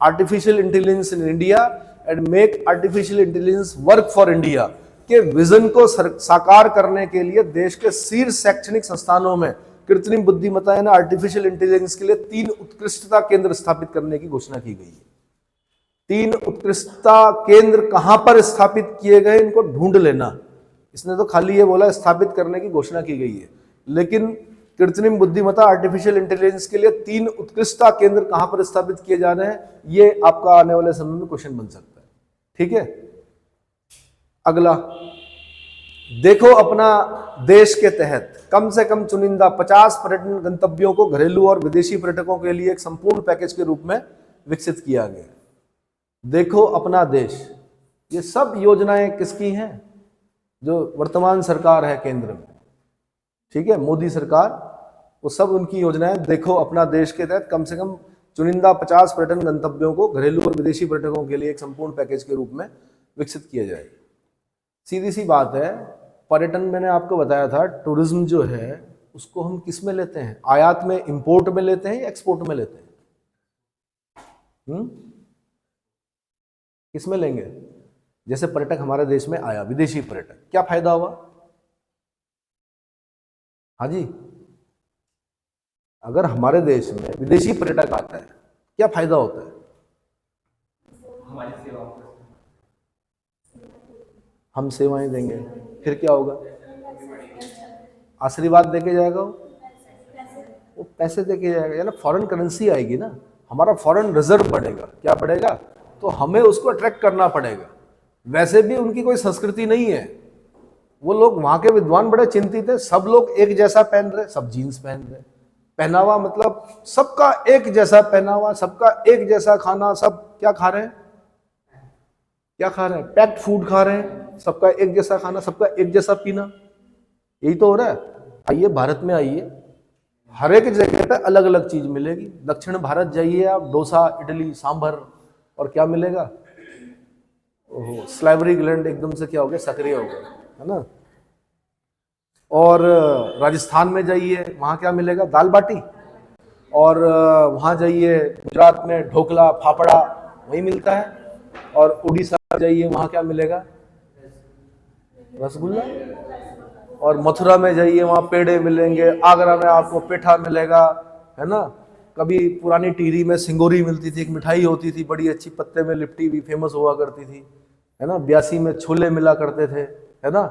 artificial intelligence in India and make artificial intelligence work for India के विजन को साकार करने के लिए देश के शीर्ष शैक्षणिक संस्थानों में कृत्रिम बुद्धिमत्ता यानी आर्टिफिशियल इंटेलिजेंस के लिए 3 उत्कृष्टता केंद्र स्थापित करने की घोषणा की गई है। 3 उत्कृष्टता केंद्र कहां पर स्थापित किए गए, इनको ढूंढ लेना। इसने तो खाली ये बोला स्थापित करने की घोषणा की गई है, लेकिन कृत्रिम बुद्धिमत्ता आर्टिफिशियल इंटेलिजेंस के लिए 3 उत्कृष्टता केंद्र कहां पर स्थापित किए जा रहे हैं, ये आपका आने वाले समय में क्वेश्चन बन सकता है। ठीक है, अगला देखो, अपना देश के तहत कम से कम चुनिंदा 50 पर्यटन गंतव्यों को घरेलू और विदेशी पर्यटकों के लिए एक संपूर्ण पैकेज के रूप में विकसित किया गया। देखो अपना देश, ये सब योजनाएं किसकी हैं? जो वर्तमान सरकार है केंद्र में, ठीक है, मोदी सरकार, वो सब उनकी योजनाएं देखो। अपना देश के तहत कम से कम चुनिंदा 50 पर्यटन गंतव्यों को घरेलू और विदेशी पर्यटकों के लिए एक संपूर्ण पैकेज के रूप में विकसित किया जाए। सीधी सी बात है, पर्यटन मैंने आपको बताया था, टूरिज्म जो है उसको हम किस में लेते हैं? आयात में, इंपोर्ट में लेते हैं या एक्सपोर्ट में लेते हैं? किस में लेंगे? जैसे पर्यटक हमारे देश में आया, विदेशी पर्यटक, क्या फायदा हुआ? हाँ जी, अगर हमारे देश में विदेशी पर्यटक आता है क्या फायदा होता है? हमारी सेवा, हम सेवाएं देंगे, फिर क्या होगा? आशीर्वाद देके जाएगा, वो पैसे देके जाएगा, यानी फॉरेन करेंसी आएगी ना, हमारा फॉरेन रिजर्व बढ़ेगा। क्या बढ़ेगा? तो हमें उसको अट्रैक्ट करना पड़ेगा। वैसे भी उनकी कोई संस्कृति नहीं है, वो लोग वहां के विद्वान बड़े चिंतित है, सब लोग एक जैसा पहन रहे, सब जीन्स पहन रहे, पहनावा मतलब सबका एक जैसा पहनावा, सबका एक जैसा खाना, सब क्या खा रहे हैं? क्या खा रहे हैं? पैक्ड फूड खा रहे हैं, सबका एक जैसा खाना, सबका एक जैसा पीना, यही तो हो रहा है। आइए भारत में आइए, हर एक जगह पे अलग अलग चीज मिलेगी। दक्षिण भारत जाइए आप, डोसा, इडली, सांभर, और क्या मिलेगा? ओहो, स्लाइवरी ग्लैंड एकदम से क्या हो गया? सक्रिय हो गया, है ना। और राजस्थान में जाइए, वहाँ क्या मिलेगा? दाल बाटी। और वहाँ जाइए गुजरात में ढोकला, फाफड़ा, वही मिलता है। और उड़ीसा जाइए, वहाँ क्या मिलेगा? रसगुल्ला। और मथुरा में जाइए, वहाँ पेड़े मिलेंगे। आगरा में आपको पेठा मिलेगा, है ना। कभी पुरानी टिहरी में सिंगोरी मिलती थी, एक मिठाई होती थी बड़ी अच्छी, पत्ते में लिपटी हुई, फेमस हुआ करती थी, है ना। ब्यासी में छोले मिला करते थे, है ना।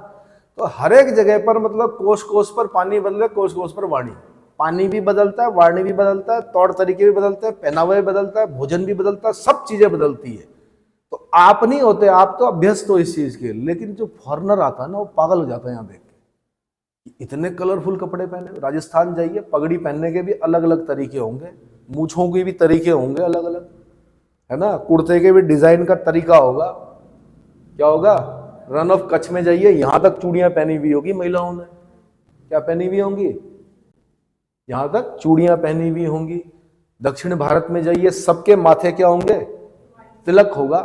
तो हर एक जगह पर मतलब कोस कोस पर पानी बदले, कोस कोस पर वाणी। पानी भी बदलता है, वाणी भी बदलता है, तौर तरीके भी बदलते हैं, पहनावा भी बदलता है, भोजन भी बदलता है, सब चीजें बदलती है। तो आप नहीं होते, आप तो अभ्यस्त हो इस चीज के, लेकिन जो फॉरनर आता है ना, वो पागल हो जाता है यहाँ देख के, इतने कलरफुल कपड़े पहने। राजस्थान जाइए, पगड़ी पहनने के भी अलग अलग तरीके होंगे, मूछों के भी तरीके होंगे अलग अलग, है ना। कुर्ते के भी डिजाइन का तरीका होगा। क्या होगा? रन ऑफ कच्छ में जाइए, यहां तक चूड़ियां पहनी हुई होगी महिलाओं ने। क्या पहनी हुई होंगी? यहां तक चूड़ियां पहनी हुई होंगी। दक्षिण भारत में जाइए, सबके माथे क्या होंगे? तिलक होगा।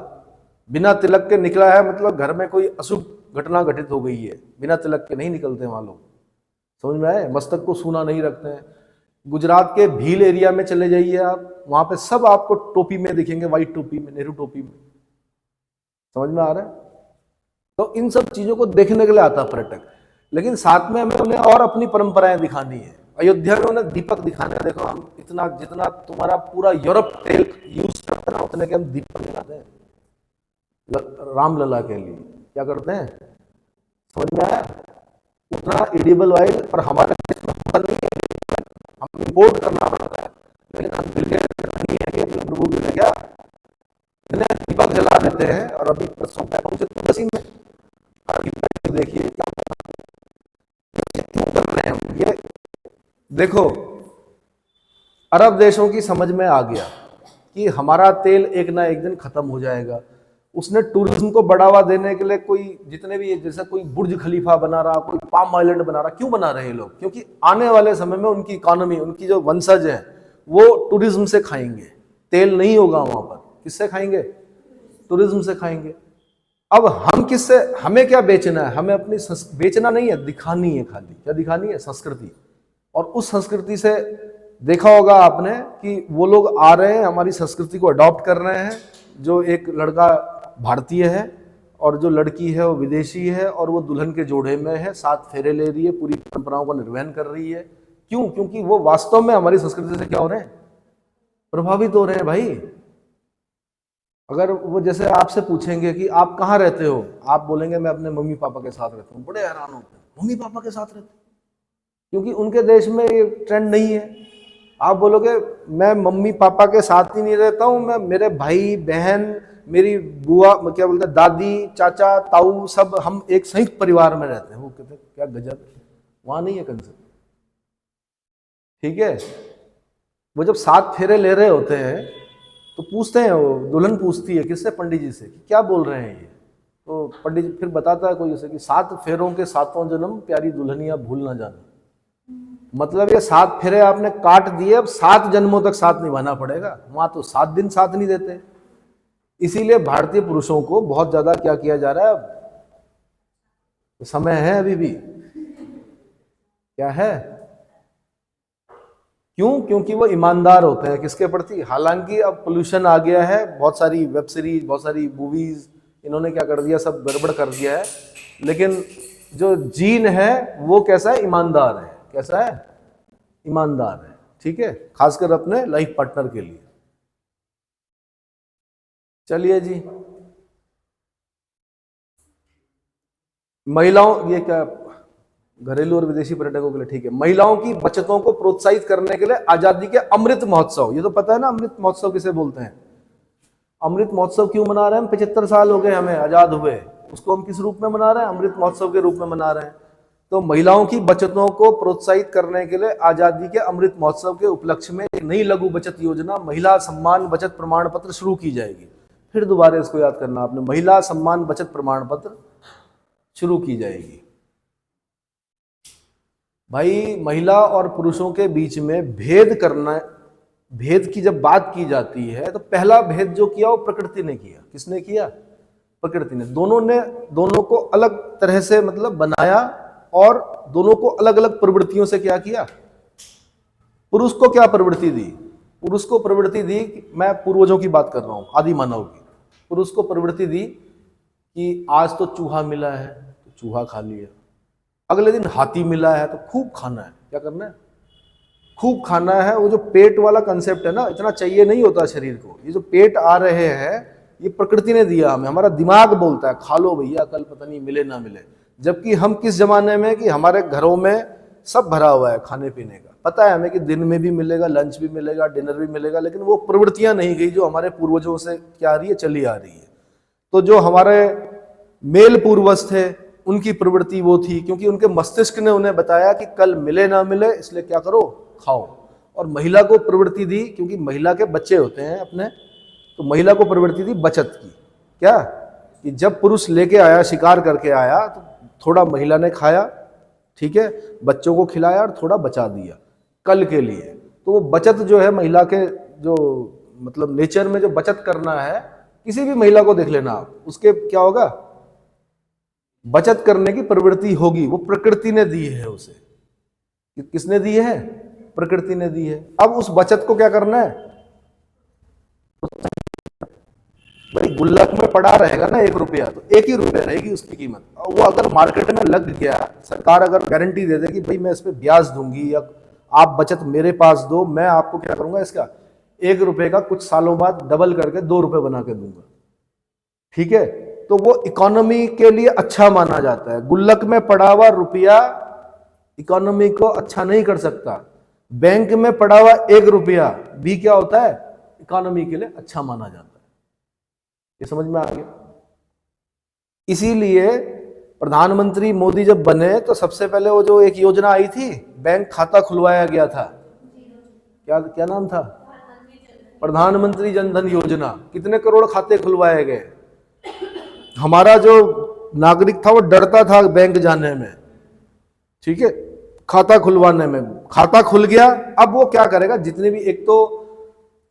बिना तिलक के निकला है मतलब घर में कोई अशुभ घटना घटित हो गई है। बिना तिलक के नहीं निकलते वहां लोग, समझ में आए? मस्तक को सूना नहीं रखते हैं। गुजरात के भील एरिया में चले जाइए आप, वहां पे सब आपको टोपी में दिखेंगे, व्हाइट टोपी में, नेहरू टोपी में। समझ में आ रहा है? तो इन सब चीजों को देखने के लिए आता है पर्यटक, लेकिन साथ में हमें उन्हें और अपनी परंपराएं दिखानी है। अयोध्या में उन्हें दीपक दिखाने हैं। देखो, हम इतना, जितना तुम्हारा पूरा यूरोप तेल यूज करते हैं ना, उतने के हम दीपक लगाते हैं रामलला के लिए। क्या करते हैं? समझ में आया? उतना एडिबल ऑयल, और हमारे देश में होता नहीं है, हम इंपोर्ट करना पड़ता है। लेकिन हम दिल के नहीं है कि अपने प्रभु के लिए क्या दीपक जला देते हैं। और अभी परसों मैं पहुंचे तुलसी में, देखिए क्या क्यों कर रहे हैं हम ये। देखो, अरब देशों की समझ में आ गया कि हमारा तेल एक ना एक दिन खत्म हो जाएगा। उसने टूरिज्म को बढ़ावा देने के लिए कोई, जितने भी, जैसे कोई बुर्ज खलीफा बना रहा, कोई पाम आइलैंड बना रहा। क्यों बना रहे हैं लोग? क्योंकि आने वाले समय में उनकी इकोनॉमी, उनकी जो वंशज है, वो टूरिज्म से खाएंगे। तेल नहीं होगा वहां पर, किससे खाएंगे? टूरिज्म से खाएंगे। अब हम किससे, हमें क्या बेचना है? हमें अपनी बेचना नहीं है, दिखानी है खाली। क्या दिखानी है? संस्कृति। और उस संस्कृति से देखा होगा आपने कि वो लोग आ रहे हैं, हमारी संस्कृति को अडॉप्ट कर रहे हैं। जो एक लड़का भारतीय है और जो लड़की है वो विदेशी है, और वो दुल्हन के जोड़े में है, 7 फेरे ले रही है, पूरी परंपराओं का निर्वहन कर रही है। क्यों? क्योंकि वो वास्तव में हमारी संस्कृति से क्या हो रहे हैं? प्रभावित हो रहे हैं भाई। अगर वो जैसे आपसे पूछेंगे कि आप कहाँ रहते हो, आप बोलेंगे मैं अपने मम्मी पापा के साथ रहता हूँ, बड़े हैरान होते हैं, मम्मी पापा के साथ रहते हैं, क्योंकि उनके देश में ये ट्रेंड नहीं है। आप बोलोगे मैं मम्मी पापा के साथ ही नहीं रहता हूँ, मैं, मेरे भाई बहन, मेरी बुआ, क्या बोलते हैं, दादी, चाचा, ताऊ, सब हम एक संयुक्त परिवार में रहते हैं। वो कहते हैं क्या गजब, वहां नहीं है कंसेप्ट। ठीक है। वो जब 7 फेरे ले रहे होते हैं तो पूछते हैं, वो दुल्हन पूछती है किससे? पंडित जी से, कि क्या बोल रहे हैं ये? तो पंडित जी फिर बताता है कोई उसे कि 7 फेरों के 7वां जन्म प्यारी दुल्हनिया भूल ना जाना। मतलब ये 7 फेरे आपने काट दिए, अब 7 जन्मों तक साथ निभाना पड़ेगा। वहां तो 7 दिन साथ नहीं देते। इसीलिए भारतीय पुरुषों को बहुत ज्यादा क्या किया जा रहा है, अब समय है अभी भी, क्या है, क्यों? क्योंकि वो ईमानदार होते हैं किसके प्रति? हालांकि अब पोल्यूशन आ गया है, बहुत सारी वेब सीरीज, बहुत सारी मूवीज, इन्होंने क्या कर दिया, सब गड़बड़ कर दिया है, लेकिन जो जीन है वो कैसा है? ईमानदार है। कैसा है? ईमानदार है। ठीक है, खासकर अपने लाइफ पार्टनर के लिए। चलिए जी, महिलाओं, ये क्या, घरेलू और विदेशी पर्यटकों के लिए ठीक है। महिलाओं की बचतों को प्रोत्साहित करने के लिए आजादी के अमृत महोत्सव, ये तो पता है ना अमृत महोत्सव किसे बोलते हैं? अमृत महोत्सव क्यों मना रहे हैं? हम 75 साल हो गए हमें आजाद हुए, उसको हम किस रूप में मना रहे हैं? अमृत महोत्सव के रूप में मना रहे हैं। तो महिलाओं की बचतों को प्रोत्साहित करने के लिए आजादी के अमृत महोत्सव के उपलक्ष्य में एक नई लघु बचत योजना महिला सम्मान बचत प्रमाण पत्र शुरू की जाएगी। फिर दोबारा इसको याद करना आपने, महिला सम्मान बचत प्रमाण पत्र शुरू की जाएगी। भाई, महिला और पुरुषों के बीच में भेद करना, भेद की जब बात की जाती है तो पहला भेद जो किया वो प्रकृति ने किया। किसने किया? प्रकृति ने। दोनों को अलग तरह से मतलब बनाया और दोनों को अलग अलग प्रवृत्तियों से क्या किया? पुरुष को क्या प्रवृत्ति दी? पुरुष को प्रवृत्ति दी, मैं पूर्वजों की बात कर रहा हूं, आदि मानव की। पुरुष को प्रवृत्ति दी कि आज तो चूहा मिला है तो चूहा खा लिया, अगले दिन हाथी मिला है तो खूब खाना है। क्या करना है? खूब खाना है। वो जो पेट वाला कंसेप्ट है ना, इतना चाहिए नहीं होता शरीर को। ये जो पेट आ रहे हैं ये प्रकृति ने दिया हमें, हमारा दिमाग बोलता है खा लो भैया, कल पता नहीं मिले ना मिले। जबकि हम किस जमाने में कि हमारे घरों में सब भरा हुआ है खाने पीने का, पता है हमें कि दिन में भी मिलेगा, लंच भी मिलेगा, डिनर भी मिलेगा, लेकिन वो प्रवृत्तियां नहीं गई जो हमारे पूर्वजों से क्या आ रही है, चली आ रही है। तो जो हमारे मेल पूर्वज थे उनकी प्रवृत्ति वो थी, क्योंकि उनके मस्तिष्क ने उन्हें बताया कि कल मिले ना मिले, इसलिए क्या करो, खाओ। और महिला को प्रवृत्ति दी, क्योंकि महिला के बच्चे होते हैं अपने, तो महिला को प्रवृत्ति दी बचत की। क्या? कि जब पुरुष लेके आया, शिकार करके आया, तो थोड़ा महिला ने खाया, ठीक है, बच्चों को खिलाया और थोड़ा बचा दिया कल के लिए। तो वो बचत जो है महिला के जो मतलब नेचर में जो बचत करना है, किसी भी महिला को देख लेना आप, उसके क्या होगा, बचत करने की प्रवृत्ति होगी। वो प्रकृति ने दी है उसे। किसने दी है? प्रकृति ने दी है। अब उस बचत को क्या करना है? भाई गुल्लक में पड़ा रहेगा ना 1 रुपया, तो 1 ही रुपया रहेगी उसकी कीमत। और वो अगर मार्केट में लग गया, सरकार अगर गारंटी दे दे कि भाई मैं इस पे ब्याज दूंगी या आप बचत मेरे पास दो, मैं आपको क्या करूंगा, इसका 1 रुपये का कुछ सालों बाद डबल करके 2 रुपये बना के दूंगा, ठीक है, तो वो इकोनॉमी के लिए अच्छा माना जाता है। गुल्लक में पड़ा हुआ रुपया इकोनॉमी को अच्छा नहीं कर सकता। बैंक में पड़ा हुआ 1 रुपया भी क्या होता है, इकोनॉमी के लिए अच्छा माना जाता है। ये समझ में आ गया? इसीलिए प्रधानमंत्री मोदी जब बने तो सबसे पहले वो जो एक योजना आई थी, बैंक खाता खुलवाया गया था, क्या क्या नाम था? प्रधानमंत्री जनधन योजना। कितने करोड़ खाते खुलवाए गए? हमारा जो नागरिक था वो डरता था बैंक जाने में, ठीक है, खाता खुलवाने में। खाता खुल गया, अब वो क्या करेगा, जितने भी, एक तो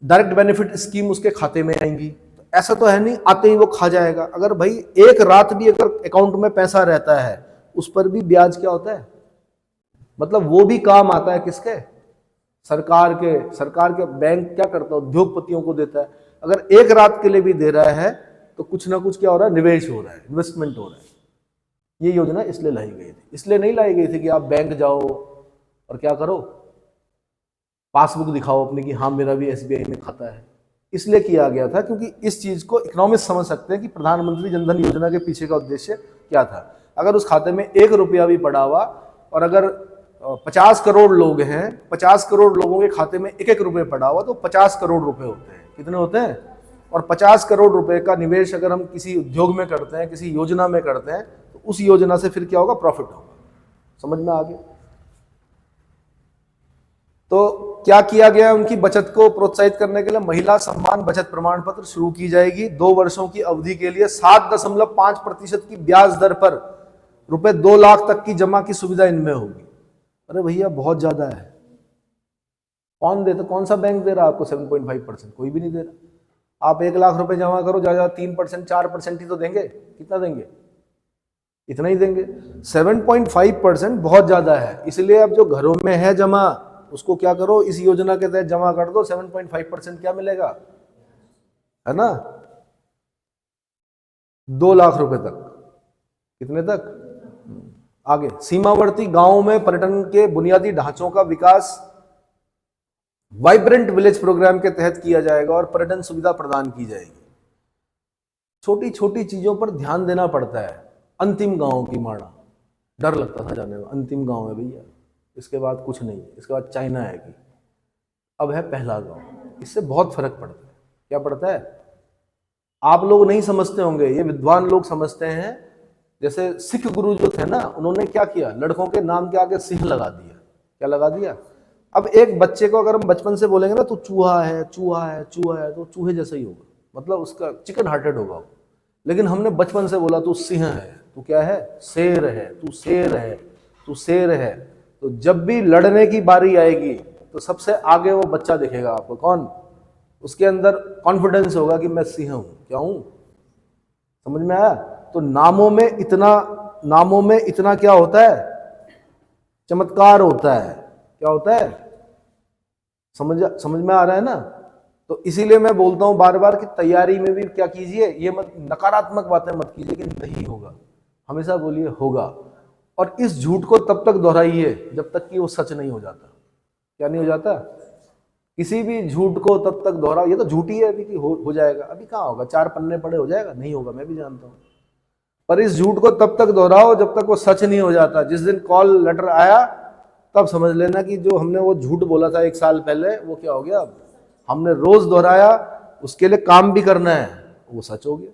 डायरेक्ट बेनिफिट स्कीम उसके खाते में आएंगी, ऐसा तो है नहीं आते ही वो खा जाएगा। अगर भाई एक रात भी अगर अकाउंट में पैसा रहता है, उस पर भी ब्याज क्या होता है, मतलब वो भी काम आता है किसके, सरकार के। बैंक क्या करता है, उद्योगपतियों को देता है। अगर एक रात के लिए भी दे रहा है तो कुछ ना कुछ क्या हो रहा है, निवेश हो रहा है, इन्वेस्टमेंट हो रहा है। ये योजना इसलिए लाई गई थी। इसलिए नहीं लाई गई थी कि आप बैंक जाओ और क्या करो, पासबुक दिखाओ अपनी कि हाँ मेरा भी एसबीआई में खाता है। इसलिए किया गया था क्योंकि इस चीज को इकोनॉमिस्ट समझ सकते हैं कि प्रधानमंत्री जनधन योजना के पीछे का उद्देश्य क्या था। अगर उस खाते में 1 रुपया भी पड़ा हुआ, और अगर 50 करोड़ लोग हैं, 50 करोड़ लोगों के खाते में 1-1 रुपये पड़ा हुआ, तो 50 करोड़ रुपए होते हैं। कितने होते हैं? और 50 करोड़ रुपए का निवेश अगर हम किसी उद्योग में करते हैं, किसी योजना में करते हैं, तो उस योजना से फिर क्या होगा, प्रॉफिट होगा। समझ में आ गया? तो क्या किया गया, उनकी बचत को प्रोत्साहित करने के लिए महिला सम्मान बचत प्रमाण पत्र शुरू की जाएगी। 2 वर्षों की अवधि के लिए 7.5% की ब्याज दर पर रुपए 2 लाख तक की जमा की सुविधा इनमें होगी। अरे भैया बहुत ज्यादा है। कौन देता, कौन सा बैंक दे रहा है आपको 7.5%? कोई भी नहीं दे रहा। आप 1 लाख रुपए जमा करो, ज्यादा 3% 4% ही तो देंगे। कितना देंगे? इतना ही देंगे। 7.5% बहुत ज्यादा है। इसलिए अब जो घरों में है जमा, उसको क्या करो, इस योजना के तहत जमा कर दो। 7.5% क्या मिलेगा, है ना, 2 लाख रुपए तक। कितने तक? आगे, सीमावर्ती गांवों में पर्यटन के बुनियादी ढांचों का विकास वाइब्रेंट विलेज प्रोग्राम के तहत किया जाएगा और पर्यटन सुविधा प्रदान की जाएगी। छोटी छोटी चीजों पर ध्यान देना पड़ता है। अंतिम गांव की माड़ा, डर लगता था जाने में। अंतिम गांव है भैया, इसके बाद कुछ नहीं, इसके बाद चाइना आएगी। अब है पहला गांव। इससे बहुत फर्क पड़ता है। क्या पड़ता है? आप लोग नहीं समझते होंगे, ये विद्वान लोग समझते हैं। जैसे सिख गुरु जो थे ना, उन्होंने क्या किया, लड़कों के नाम के आगे सिंह लगा दिया। क्या लगा दिया? अब एक बच्चे को अगर हम बचपन से बोलेंगे ना, तो चूहा है, चूहा है, चूहा है, तो चूहे जैसा ही होगा, मतलब उसका चिकन हार्टेड होगा वो। लेकिन हमने बचपन से बोला तू सिंह है, तू क्या है, शेर है, तू शेर है, तू शेर है। तो जब भी लड़ने की बारी आएगी तो सबसे आगे वो बच्चा दिखेगा आपको। कौन? उसके अंदर कॉन्फिडेंस होगा कि मैं सिंह हूं। क्या हूं? समझ में आया? तो नामों में इतना क्या होता है, चमत्कार होता है। क्या होता है? समझ में आ रहा है ना? तो इसीलिए मैं बोलता हूं बार बार कि तैयारी में भी क्या कीजिए, ये मत नकारात्मक बातें मत कीजिए कि नहीं होगा। हमेशा बोलिए होगा। और इस झूठ को तब तक दोहराइए जब तक कि वो सच नहीं हो जाता। क्या नहीं हो जाता? किसी भी झूठ को तब तक दोहराओ। ये तो झूठी है अभी कि हो जाएगा। अभी कहाँ होगा, 4 पन्ने पड़े हो जाएगा? नहीं होगा, मैं भी जानता हूँ। पर इस झूठ को तब तक दोहराओ जब तक वो सच नहीं हो जाता। जिस दिन कॉल लेटर आया तब समझ लेना कि जो हमने वो झूठ बोला था 1 साल पहले, वो क्या हो गया। अब हमने रोज दोहराया, उसके लिए काम भी करना है, वो सच हो गया।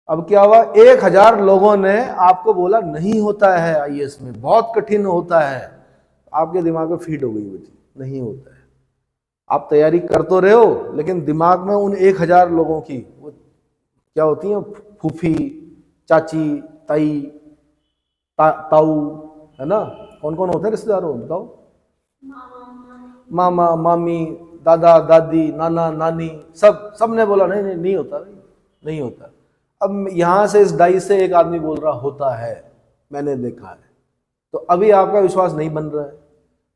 अब क्या हुआ, 1000 लोगों ने आपको बोला नहीं होता है आईएएस में, बहुत कठिन होता है। आपके दिमाग में फीड हो गई वो चीज, नहीं होता है। आप तैयारी कर तो रहे हो, लेकिन दिमाग में उन 1000 लोगों की वो क्या होती है, फूफी, चाची, ताई, ताऊ, है ना, कौन कौन होते हैं रिश्तेदारों, बताओ। मामा, मामी, दादा, दादी, नाना, नानी, सब ने बोला नहीं नहीं नहीं होता, नहीं होता। अब यहां से इस डाई से एक आदमी बोल रहा होता है, मैंने देखा है, तो अभी आपका विश्वास नहीं बन रहा है।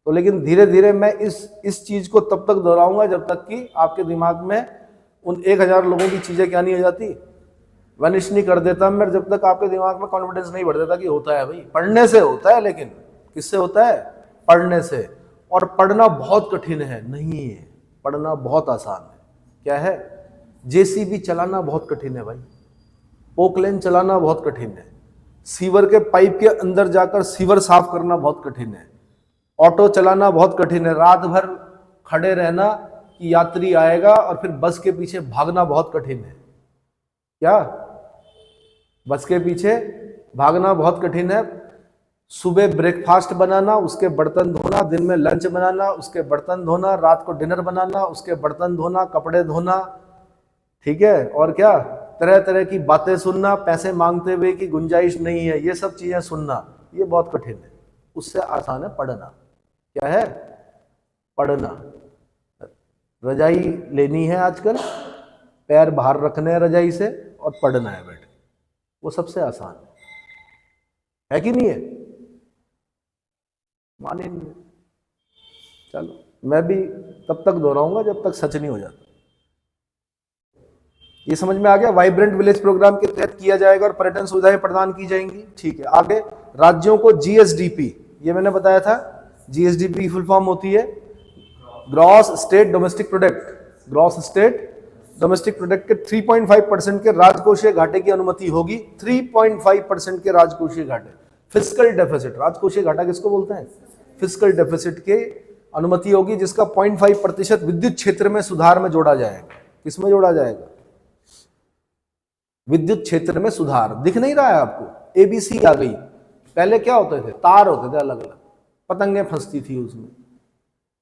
तो लेकिन धीरे धीरे मैं इस चीज को तब तक दोहराऊंगा जब तक कि आपके दिमाग में उन 1000 लोगों की चीजें क्या नहीं हो जाती, वनिश नहीं कर देता मैं, जब तक आपके दिमाग में कॉन्फिडेंस नहीं बढ़ जाता कि होता है। भाई पढ़ने से होता है, लेकिन किससे होता है? पढ़ने से। और पढ़ना बहुत कठिन है? नहीं है, पढ़ना बहुत आसान है। क्या है? जेसीबी चलाना बहुत कठिन है भाई, पोकलेन चलाना बहुत कठिन है, सीवर के पाइप के अंदर जाकर सीवर साफ करना बहुत कठिन है, ऑटो चलाना बहुत कठिन है, रात भर खड़े रहना कि यात्री आएगा और फिर बस के पीछे भागना बहुत कठिन है। क्या? बस के पीछे भागना बहुत कठिन है। सुबह ब्रेकफास्ट बनाना, उसके बर्तन धोना, दिन में लंच बनाना, उसके बर्तन धोना, रात को डिनर बनाना, उसके बर्तन धोना, कपड़े धोना, ठीक है, और क्या, तरह तरह की बातें सुनना, पैसे मांगते हुए कि गुंजाइश नहीं है, ये सब चीजें सुनना, ये बहुत कठिन है। उससे आसान है पढ़ना। क्या है? पढ़ना। रजाई लेनी है आजकल, पैर बाहर रखने हैं रजाई से और पढ़ना है बैठ, वो सबसे आसान है कि नहीं है? माने नहीं। चलो मैं भी तब तक दोहराऊंगा जब तक सच नहीं हो जाता। ये समझ में आ गया? वाइब्रेंट विलेज प्रोग्राम के तहत किया जाएगा और पर्यटन सुविधाएं प्रदान की जाएंगी। ठीक है, आगे राज्यों को जीएसडीपी, ये मैंने बताया था, जीएसडीपी फुल फॉर्म होती है gross state domestic product. Gross state domestic product के 3.5% के राजकोषीय घाटे की अनुमति होगी। 3.5% के राजकोषीय घाटे, फिस्कल डेफिसिट। राजकोषीय घाटा किसको बोलते हैं? फिस्कल डेफिसिट के अनुमति होगी, जिसका 0.5% विद्युत क्षेत्र में सुधार में जोड़ा जाएगा। किसमें जोड़ा जाएगा? विद्युत क्षेत्र में सुधार। दिख नहीं रहा है आपको? एबीसी आ गई। पहले क्या होते थे? तार होते थे अलग अलग, पतंगें फंसती थी उसमें,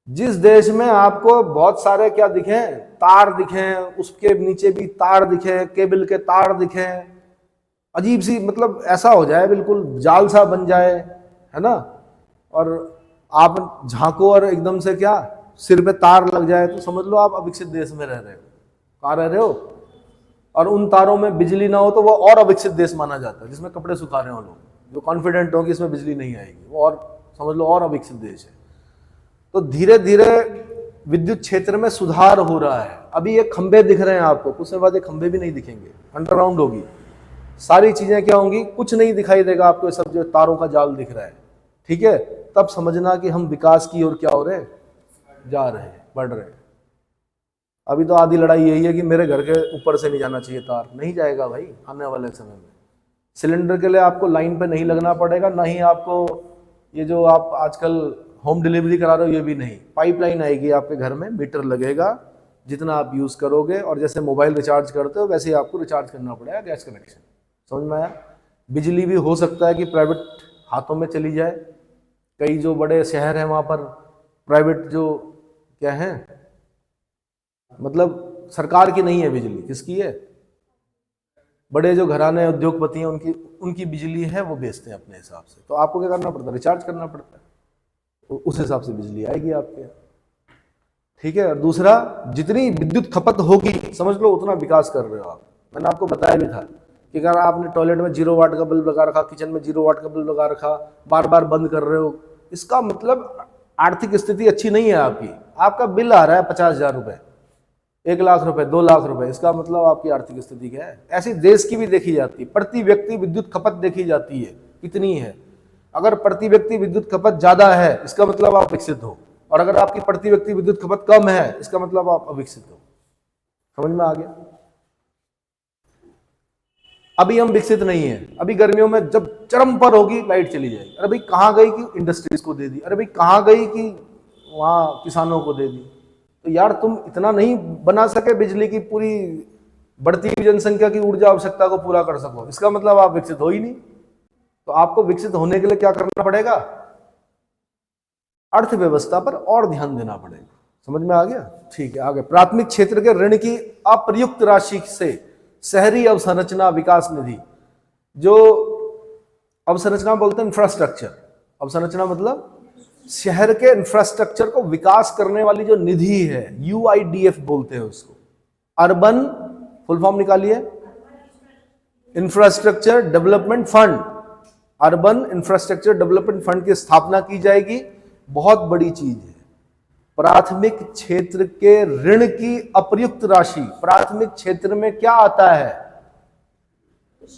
जिस देश में आपको बहुत सारे क्या दिखे, तार दिखे, उसके नीचे भी तार दिखे, केबल के तार दिखे, अजीब सी, मतलब ऐसा हो जाए बिल्कुल जाल सा बन जाए, है ना, और आप झांको और एकदम से क्या सिर पे तार लग जाए, तो समझ लो आप अविकसित देश में रह रहे हो। कहाँ रह रहे हो? और उन तारों में बिजली ना हो तो वो और अविकसित देश माना जाता है, जिसमें कपड़े सुखा रहे हो लोग, जो कॉन्फिडेंट हो कि इसमें बिजली नहीं आएगी, वो और समझ लो और अविकसित देश है। तो धीरे धीरे विद्युत क्षेत्र में सुधार हो रहा है। अभी ये खंभे दिख रहे हैं आपको, कुछ समय बाद ये खंभे भी नहीं दिखेंगे, अंडरग्राउंड होगी सारी चीजें, क्या होंगी, कुछ नहीं दिखाई देगा आपको, ये सब जो तारों का जाल दिख रहा है, ठीक है, तब समझना कि हम विकास की ओर क्या हो रहे, जा रहे हैं, बढ़ रहे हैं। अभी तो आधी लड़ाई यही है कि मेरे घर के ऊपर से नहीं जाना चाहिए तार, नहीं जाएगा भाई आने वाले समय में। सिलेंडर के लिए आपको लाइन पे नहीं लगना पड़ेगा, ना ही आपको ये जो आप आजकल होम डिलीवरी करा रहे हो ये भी नहीं, पाइपलाइन आएगी आपके घर में, मीटर लगेगा, जितना आप यूज करोगे, और जैसे मोबाइल रिचार्ज करते हो वैसे ही आपको रिचार्ज करना पड़ेगा गैस कनेक्शन। समझ में आया? बिजली भी हो सकता है कि प्राइवेट हाथों में चली जाए, कई जो बड़े शहर हैं वहां पर प्राइवेट जो क्या है, मतलब सरकार की नहीं है बिजली, किसकी है, बड़े जो घराने उद्योगपति हैं उनकी बिजली है, वो बेचते हैं अपने हिसाब से। तो आपको क्या करना पड़ता है, रिचार्ज करना पड़ता है, तो उस हिसाब से बिजली आएगी आपके, ठीक है। और दूसरा, जितनी विद्युत खपत होगी समझ लो उतना विकास कर रहे हो आप। मैंने आपको बताया भी था कि अगर आपने टॉयलेट में 0 वाट का बल्ब लगा रखा, किचन में 0 वाट का बल्ब लगा रखा, बार बार बंद कर रहे हो, इसका मतलब आर्थिक स्थिति अच्छी नहीं है आपकी। आपका बिल आ रहा है 50,000 रुपए, 1 लाख रुपए, 2 लाख रुपए, इसका मतलब आपकी आर्थिक स्थिति क्या है। ऐसी देश की भी देखी जाती है, प्रति व्यक्ति विद्युत खपत देखी जाती है कितनी है। अगर प्रति व्यक्ति विद्युत खपत ज्यादा है इसका मतलब आप विकसित हो, और अगर आपकी प्रति व्यक्ति विद्युत खपत कम है इसका मतलब आप अविकसित हो। समझ में आ गया? अभी हम विकसित नहीं है, अभी गर्मियों में जब चरम पर होगी लाइट चली जाएगी, अरे भाई कहां गई कि इंडस्ट्रीज को दे दी, अरे भाई कहां गई कि वहां किसानों को दे दी। तो यार तुम इतना नहीं बना सके बिजली की पूरी बढ़ती हुई जनसंख्या की ऊर्जा आवश्यकता को पूरा कर सको, इसका मतलब आप विकसित हो ही नहीं। तो आपको विकसित होने के लिए क्या करना पड़ेगा, अर्थव्यवस्था पर और ध्यान देना पड़ेगा। समझ में आ गया? ठीक है, आगे। प्राथमिक क्षेत्र के ऋण की अप्रयुक्त राशि से शहरी अवसंरचना विकास निधि, जो अवसंरचना बोलते हैं इंफ्रास्ट्रक्चर, अवसंरचना मतलब शहर के इंफ्रास्ट्रक्चर को विकास करने वाली जो निधि है, UIDF बोलते हैं उसको। अर्बन फुल फॉर्म निकालिए, infrastructure development fund. Urban infrastructure development fund की स्थापना की जाएगी। बहुत बड़ी चीज है, प्राथमिक क्षेत्र के ऋण की अप्रयुक्त राशि। प्राथमिक क्षेत्र में क्या आता है,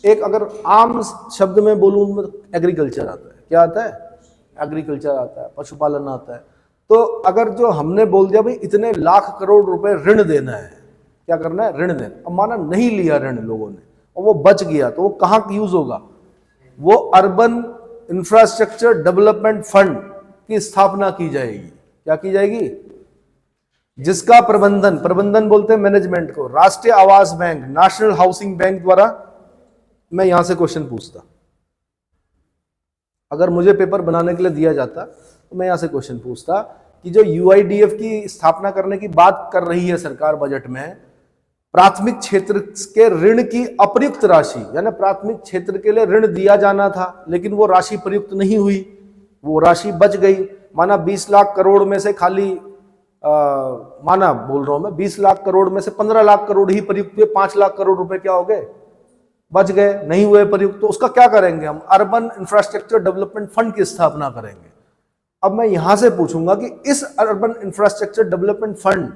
एक अगर आम शब्द में बोलूं तो एग्रीकल्चर आता है। क्या आता है? एग्रीकल्चर आता है, पशुपालन आता है। तो अगर जो हमने बोल दिया भाई इतने लाख करोड़ रुपए ऋण देना है, क्या करना है, ऋण देना। अब माना नहीं लिया ऋण लोगों ने और वो बच गया, तो वो कहां यूज होगा, वो अर्बन इंफ्रास्ट्रक्चर डेवलपमेंट फंड की स्थापना की जाएगी। क्या की जाएगी? जिसका प्रबंधन बोलते हैं मैनेजमेंट को, राष्ट्रीय आवास बैंक, नेशनल हाउसिंग बैंक द्वारा। मैं यहां से क्वेश्चन पूछता, अगर मुझे पेपर बनाने के लिए दिया जाता तो मैं यहां से क्वेश्चन पूछता कि जो UIDF की स्थापना करने की बात कर रही है सरकार बजट में, प्राथमिक क्षेत्र के ऋण की अप्रयुक्त राशि, यानी प्राथमिक क्षेत्र के लिए ऋण दिया जाना था लेकिन वो राशि प्रयुक्त नहीं हुई, वो राशि बच गई। माना 20 लाख करोड़ में से खाली माना बोल रहा हूं मैं, 20 लाख करोड़ में से 15 लाख करोड़ ही प्रयुक्त हुए, 5 लाख करोड़ रुपए क्या हो गए, बच गए, नहीं हुए प्रयुक्त। तो उसका क्या करेंगे हम, अर्बन इंफ्रास्ट्रक्चर डेवलपमेंट फंड की स्थापना करेंगे। अब मैं यहां से पूछूंगा कि इस अर्बन इंफ्रास्ट्रक्चर डेवलपमेंट फंड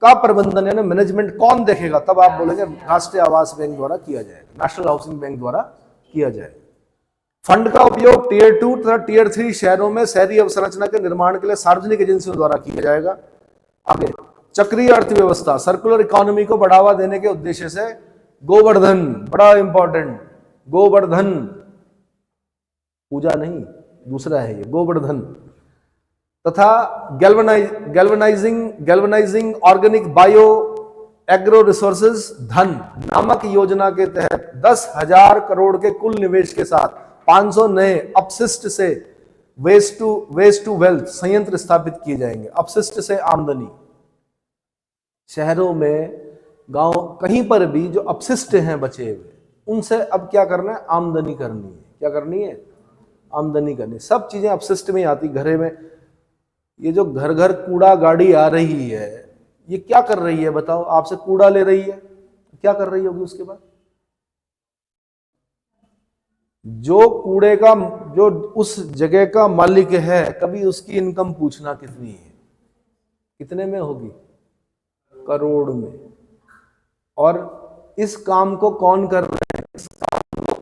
का प्रबंधन यानी मैनेजमेंट कौन देखेगा, तब आप बोलेंगे राष्ट्रीय आवास बैंक द्वारा किया जाएगा, नेशनल हाउसिंग बैंक द्वारा किया जाएगा। फंड का उपयोग टियर 2 तथा टियर 3 शहरों में शहरी अवसंरचना के निर्माण के लिए सार्वजनिक एजेंसियों द्वारा किया जाएगा। आगे, चक्रीय अर्थव्यवस्था, सर्कुलर इकोनॉमी को बढ़ावा देने के उद्देश्य से गोवर्धन, बड़ा इंपॉर्टेंट, गोवर्धन पूजा नहीं, दूसरा है ये गोवर्धन, तथा galvanising organic bio agro resources धन नामक योजना के तहत 10,000 करोड़ के कुल निवेश के साथ 500 नए अपशिष्ट से वेस्ट टू वेल्थ संयंत्र स्थापित किए जाएंगे। अपशिष्ट से आमदनी, शहरों में, गांव, कहीं पर भी जो अपशिष्ट हैं बचे हुए, उनसे अब क्या करना है? आमदनी करनी है। क्या करनी है? आमदनी करनी। सब चीजें अपशिष्ट में आती। घरे में ये जो घर घर कूड़ा गाड़ी आ रही है, ये क्या कर रही है बताओ? आपसे कूड़ा ले रही है, क्या कर रही होगी उसके बाद? जो कूड़े का, जो उस जगह का मालिक है, कभी उसकी इनकम पूछना कितनी है, कितने में होगी? करोड़ में। और इस काम को कौन कर रहे हैं? इस काम को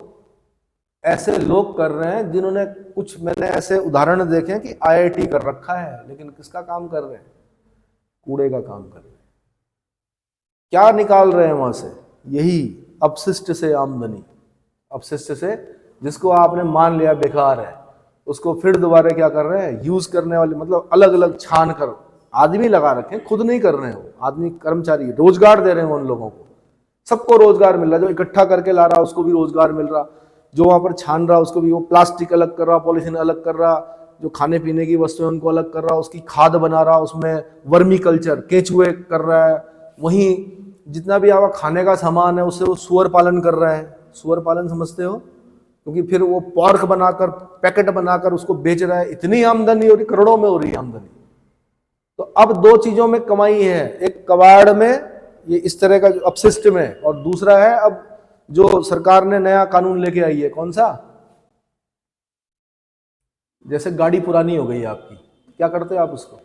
ऐसे लोग कर रहे हैं जिन्होंने, कुछ मैंने ऐसे उदाहरण देखे हैं कि आईआईटी कर रखा है, लेकिन किसका काम कर रहे हैं? कूड़े का काम कर रहे हैं। क्या निकाल रहे हैं वहां से? यही अपशिष्ट से आमदनी। अपशिष्ट से, जिसको आपने मान लिया बेकार है, उसको फिर दोबारा क्या कर रहे हैं? यूज करने वाले, मतलब अलग अलग छान कर आदमी लगा रखे हैं, खुद नहीं कर रहे हैं वो आदमी, कर्मचारी रोजगार दे रहे हैं उन लोगों को। सबको रोजगार मिल रहा है, जो इकट्ठा करके ला रहा उसको भी रोजगार मिल रहा, जो वहां पर छान रहा उसको भी, वो प्लास्टिक अलग कर रहा, पॉलिथीन अलग कर रहा, जो खाने पीने की वस्तुएं उनको अलग कर रहा, उसकी खाद बना रहा, उसमें वर्मी कल्चर, केंचुए कर रहा है। वहीं जितना भी आपका खाने का सामान है उससे वो सुअर पालन कर रहा है। सुअर पालन समझते हो? क्योंकि फिर वो पॉर्क बनाकर, पैकेट बनाकर उसको बेच रहा है। इतनी आमदनी हो रही, करोड़ों में हो रही है आमदनी। तो अब दो चीजों में कमाई है, एक कबाड़ में, ये इस तरह का अपशिष्ट में, और दूसरा है अब जो सरकार ने नया कानून लेके आई है। कौन सा? जैसे गाड़ी पुरानी हो गई आपकी, क्या करते हो आप उसको?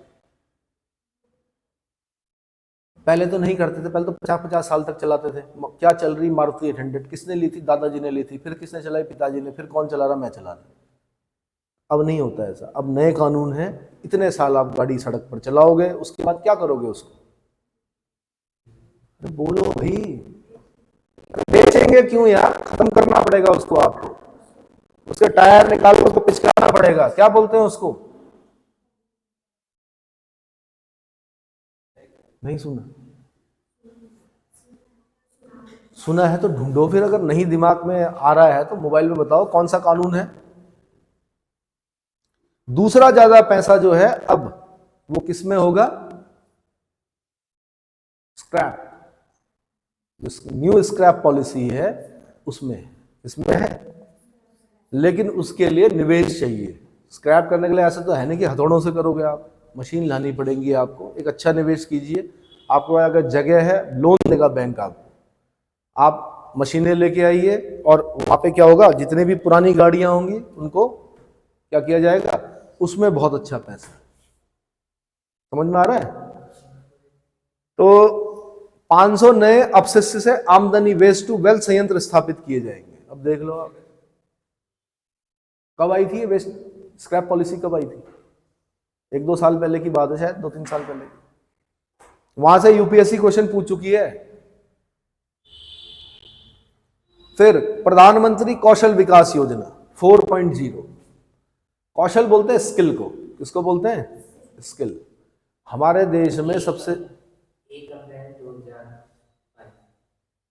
पहले तो नहीं करते थे, पहले तो 50-50 साल तक चलाते थे। क्या चल रही? मारुति 800। किसने ली थी? दादाजी ने ली थी। फिर किसने चलाई? पिताजी ने। फिर कौन चला रहा? मैं चला रहा। अब नहीं होता ऐसा। अब नए कानून है, इतने साल आप गाड़ी सड़क पर चलाओगे, उसके बाद क्या करोगे उसको? अरे बोलो भाई, बेचेंगे क्यों यार? खत्म करना पड़ेगा उसको आपको। उसके टायर निकाल कर उसको पिचकाना पड़ेगा। क्या बोलते हैं उसको? नहीं सुना? सुना है तो ढूंढो फिर। अगर नहीं दिमाग में आ रहा है तो मोबाइल में बताओ कौन सा कानून है। दूसरा ज्यादा पैसा जो है अब वो किस में होगा? स्क्रैप, न्यू स्क्रैप पॉलिसी है उसमें, इसमें है। लेकिन उसके लिए निवेश चाहिए। स्क्रैप करने के लिए ऐसा तो है नहीं कि हथौड़ों से करोगे आप, मशीन लानी पड़ेगी आपको। एक अच्छा निवेश कीजिए। आपको अगर जगह है, लोन देगा बैंक आपको, आप मशीनें लेके आइए, और वहां पे क्या होगा? जितने भी पुरानी गाड़ियां होंगी उनको क्या किया जाएगा? उसमें बहुत अच्छा पैसा। समझ में आ रहा है? तो 500 नए अपशिष्ट से आमदनी, वेस्ट टू वेल्थ संयंत्र स्थापित किए जाएंगे। अब देख लो आप, कब आई थी वेस्ट स्क्रैप पॉलिसी? कब आई थी? 1-2 साल पहले की बात है, शायद 2-3 साल पहले। वहां से यूपीएससी क्वेश्चन पूछ चुकी है। फिर प्रधानमंत्री कौशल विकास योजना 4.0। कौशल बोलते हैं स्किल को। किसको बोलते हैं? स्किल। हमारे देश में सबसे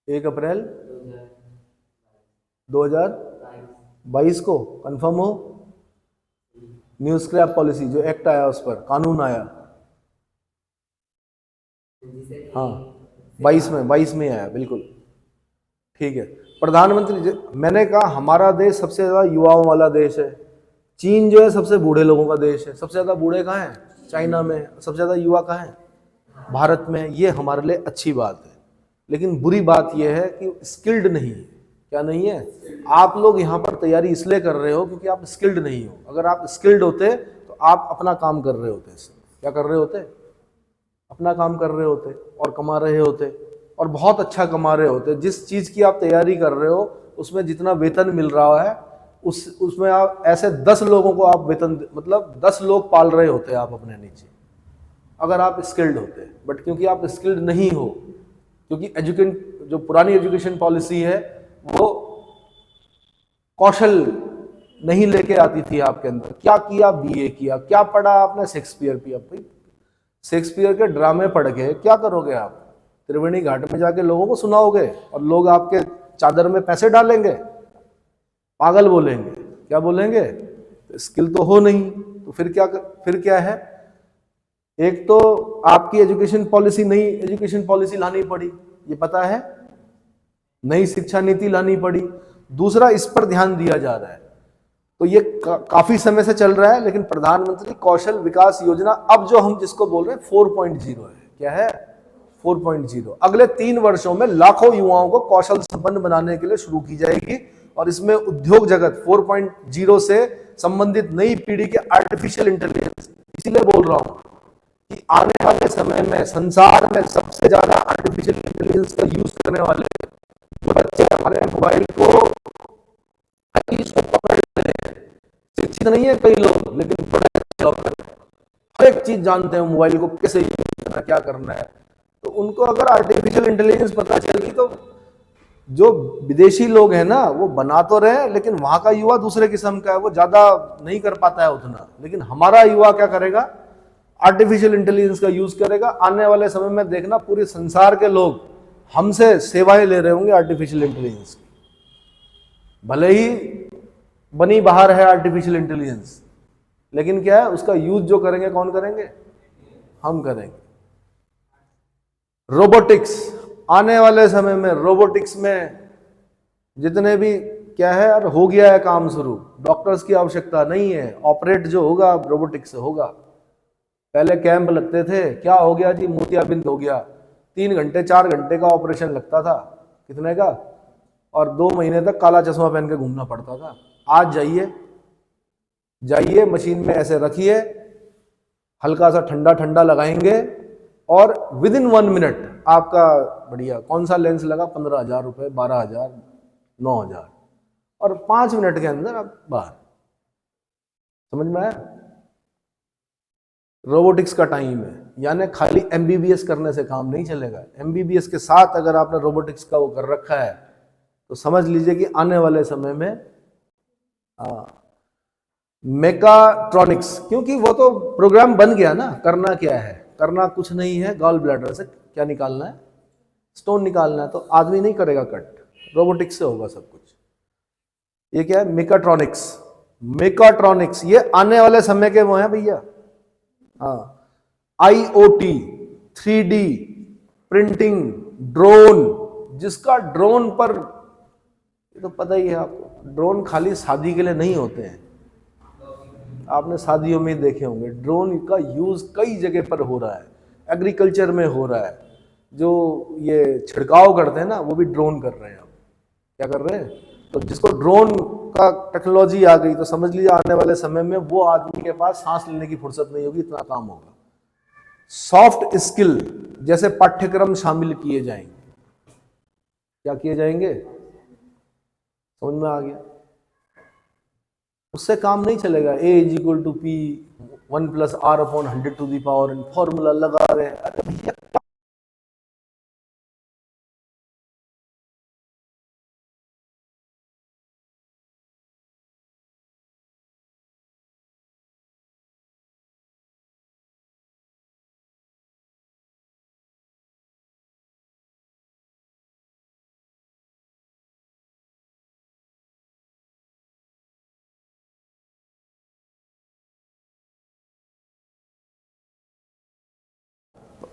1 अप्रैल 2022 को कंफर्म हो, न्यू स्क्रैप पॉलिसी जो एक्ट आया, उस पर कानून आया। हाँ, 22 में आया, बिल्कुल ठीक है। प्रधानमंत्री, मैंने कहा हमारा देश सबसे ज्यादा युवाओं वाला देश है। चीन जो है सबसे बूढ़े लोगों का देश है। सबसे ज्यादा बूढ़े कहाँ हैं? चाइना में। सबसे ज्यादा युवा कहाँ हैं? भारत में। ये हमारे लिए अच्छी बात है। लेकिन बुरी बात यह है कि स्किल्ड नहीं है। क्या नहीं है? आप लोग यहाँ पर तैयारी इसलिए कर रहे हो क्योंकि आप स्किल्ड नहीं हो। अगर आप स्किल्ड होते तो आप अपना काम कर रहे होते। क्या कर रहे होते? अपना काम कर रहे होते और कमा रहे होते, और बहुत अच्छा कमा रहे होते। जिस चीज की आप तैयारी कर रहे हो उसमें जितना वेतन मिल रहा है, उसमें आप ऐसे 10 लोगों को आप वेतन, मतलब 10 लोग पाल रहे होते आप अपने नीचे, अगर आप स्किल्ड होते। बट क्योंकि आप स्किल्ड नहीं हो, क्योंकि जो पुरानी एजुकेशन पॉलिसी है वो कौशल नहीं लेके आती थी आपके अंदर। क्या किया? बीए किया। क्या पढ़ा आपने? शेक्सपियर पिया। शेक्सपियर के ड्रामे पढ़ के क्या करोगे आप? त्रिवेणी घाट में जाके लोगों को सुनाओगे और लोग आपके चादर में पैसे डालेंगे? पागल बोलेंगे। क्या बोलेंगे? स्किल तो हो नहीं, तो फिर क्या है? एक तो आपकी एजुकेशन पॉलिसी, नई एजुकेशन पॉलिसी लानी पड़ी, ये पता है, नई शिक्षा नीति लानी पड़ी। दूसरा, इस पर ध्यान दिया जा रहा है, तो ये काफी समय से चल रहा है, लेकिन प्रधानमंत्री कौशल विकास योजना अब जो हम जिसको बोल रहे हैं 4.0 है। क्या है? 4.0 अगले 3 वर्षों में लाखों युवाओं को कौशल संपन्न बनाने के लिए शुरू की जाएगी, और इसमें उद्योग जगत 4.0 से संबंधित नई पीढ़ी के आर्टिफिशियल इंटेलिजेंस, इसीलिए बोल रहा हूं कि आने वाले समय में संसार में सबसे ज्यादा आर्टिफिशियल इंटेलिजेंस का यूज करने वाले जो बच्चे हमारे मोबाइल को इसको पकड़ रहे हैं, शिक्षित नहीं है कई लोग, लेकिन बड़े हर एक चीज जानते हैं मोबाइल को कैसे यूज करना, क्या करना है। तो उनको अगर आर्टिफिशियल इंटेलिजेंस पता चलेगी तो जो विदेशी लोग हैं ना, वो बना तो रहे, लेकिन वहां का युवा दूसरे किस्म का है, वो ज्यादा नहीं कर पाता है उतना। लेकिन हमारा युवा क्या करेगा? आर्टिफिशियल इंटेलिजेंस का यूज करेगा। आने वाले समय में देखना, पूरे संसार के लोग हमसे सेवाएं ले रहे होंगे आर्टिफिशियल इंटेलिजेंस की। भले ही बनी बाहर है आर्टिफिशियल इंटेलिजेंस, लेकिन क्या है, उसका यूज जो करेंगे कौन करेंगे? हम करेंगे। रोबोटिक्स, आने वाले समय में रोबोटिक्स में जितने भी क्या है यार, हो गया है काम शुरू, डॉक्टर्स की आवश्यकता नहीं है, ऑपरेट जो होगा रोबोटिक्स से होगा। पहले कैंप लगते थे, क्या हो गया जी, मोतियाबिंद हो गया, 3 घंटे 4 घंटे का ऑपरेशन लगता था, कितने का, और 2 महीने तक काला चश्मा पहन के घूमना पड़ता था। आज जाइए मशीन में ऐसे रखिए, हल्का सा ठंडा ठंडा लगाएंगे, और विद इन 1 मिनट आपका बढ़िया, कौन सा लेंस लगा, 15,000 रुपए, 12,000, 9,000, और 5 मिनट के अंदर आप बाहर। समझ में आया? रोबोटिक्स का टाइम है, यानी खाली एमबीबीएस करने से काम नहीं चलेगा। एमबीबीएस के साथ अगर आपने रोबोटिक्स का वो कर रखा है, तो समझ लीजिए कि आने वाले समय में मेकाट्रॉनिक्स, क्योंकि वो तो प्रोग्राम बन गया ना। करना क्या है? करना कुछ नहीं है, गॉल ब्लैडर से क्या निकालना है? स्टोन निकालना है। तो आदमी नहीं करेगा कट, रोबोटिक्स से होगा सब कुछ। ये क्या है? मेकाट्रॉनिक्स। मेकाट्रॉनिक्स ये आने वाले समय के वो हैं भैया। IoT, 3D प्रिंटिंग, ड्रोन, जिसका ड्रोन पर, ये तो पता ही है आपको, ड्रोन खाली शादी के लिए नहीं होते हैं। आपने शादियों में देखे होंगे, ड्रोन का यूज कई जगह पर हो रहा है, एग्रीकल्चर में हो रहा है। जो ये छिड़काव करते हैं ना, वो भी ड्रोन कर रहे हैं। अब क्या कर रहे हैं? तो जिसको ड्रोन का टेक्नोलॉजी आ गई, तो समझ लीजिए आने वाले समय में वो आदमी के पास सांस लेने की फुर्सत नहीं होगी, इतना काम होगा। सॉफ्ट स्किल जैसे पाठ्यक्रम शामिल किए जाएंगे। क्या किए जाएंगे? समझ में आ गया? उससे काम नहीं चलेगा। A=P 1 + R/100 फॉर्मूला लगा रहे हैं। अरे भैया,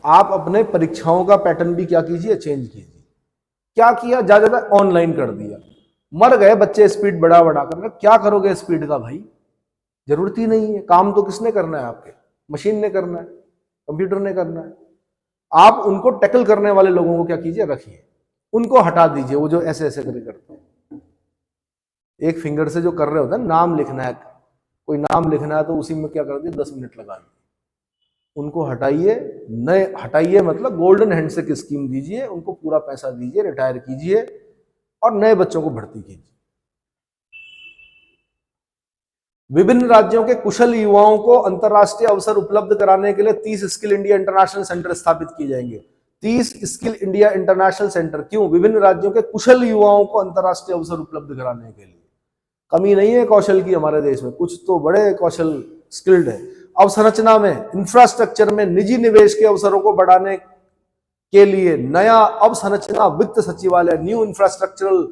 आप अपने परीक्षाओं का पैटर्न भी क्या कीजिए, चेंज कीजिए। क्या किया? ज्यादा ऑनलाइन कर दिया, मर गए बच्चे स्पीड बढ़ा बढ़ा कर। क्या करोगे स्पीड का भाई? जरूरत ही नहीं है। काम तो किसने करना है? आपके मशीन ने करना है, कंप्यूटर ने करना है। आप उनको टैकल करने वाले लोगों को क्या कीजिए, रखिए, उनको हटा दीजिए। वो जो ऐसे ऐसे करते हैं, एक फिंगर से जो कर रहे होते हैं, नाम लिखना है, कोई नाम लिखना है तो उसी में क्या कर दिए, 10 मिनट लगा दिए। उनको हटाइए, नए हटाइए, मतलब गोल्डन हैंडशेक स्कीम दीजिए, उनको पूरा पैसा दीजिए, रिटायर कीजिए और नए बच्चों को भर्ती कीजिए। विभिन्न राज्यों के कुशल युवाओं को अंतर्राष्ट्रीय अवसर उपलब्ध कराने के लिए 30 स्किल इंडिया इंटरनेशनल सेंटर स्थापित किए जाएंगे। 30 स्किल इंडिया इंटरनेशनल सेंटर। क्यों? विभिन्न राज्यों के कुशल युवाओं को अंतर्राष्ट्रीय अवसर उपलब्ध कराने के लिए। कमी नहीं है कौशल की हमारे देश में, कुछ तो बड़े कौशल स्किल्ड है। अवसंरचना में, इंफ्रास्ट्रक्चर में निजी निवेश के अवसरों को बढ़ाने के लिए नया अवसंरचना वित्त सचिवालय, न्यू इंफ्रास्ट्रक्चरल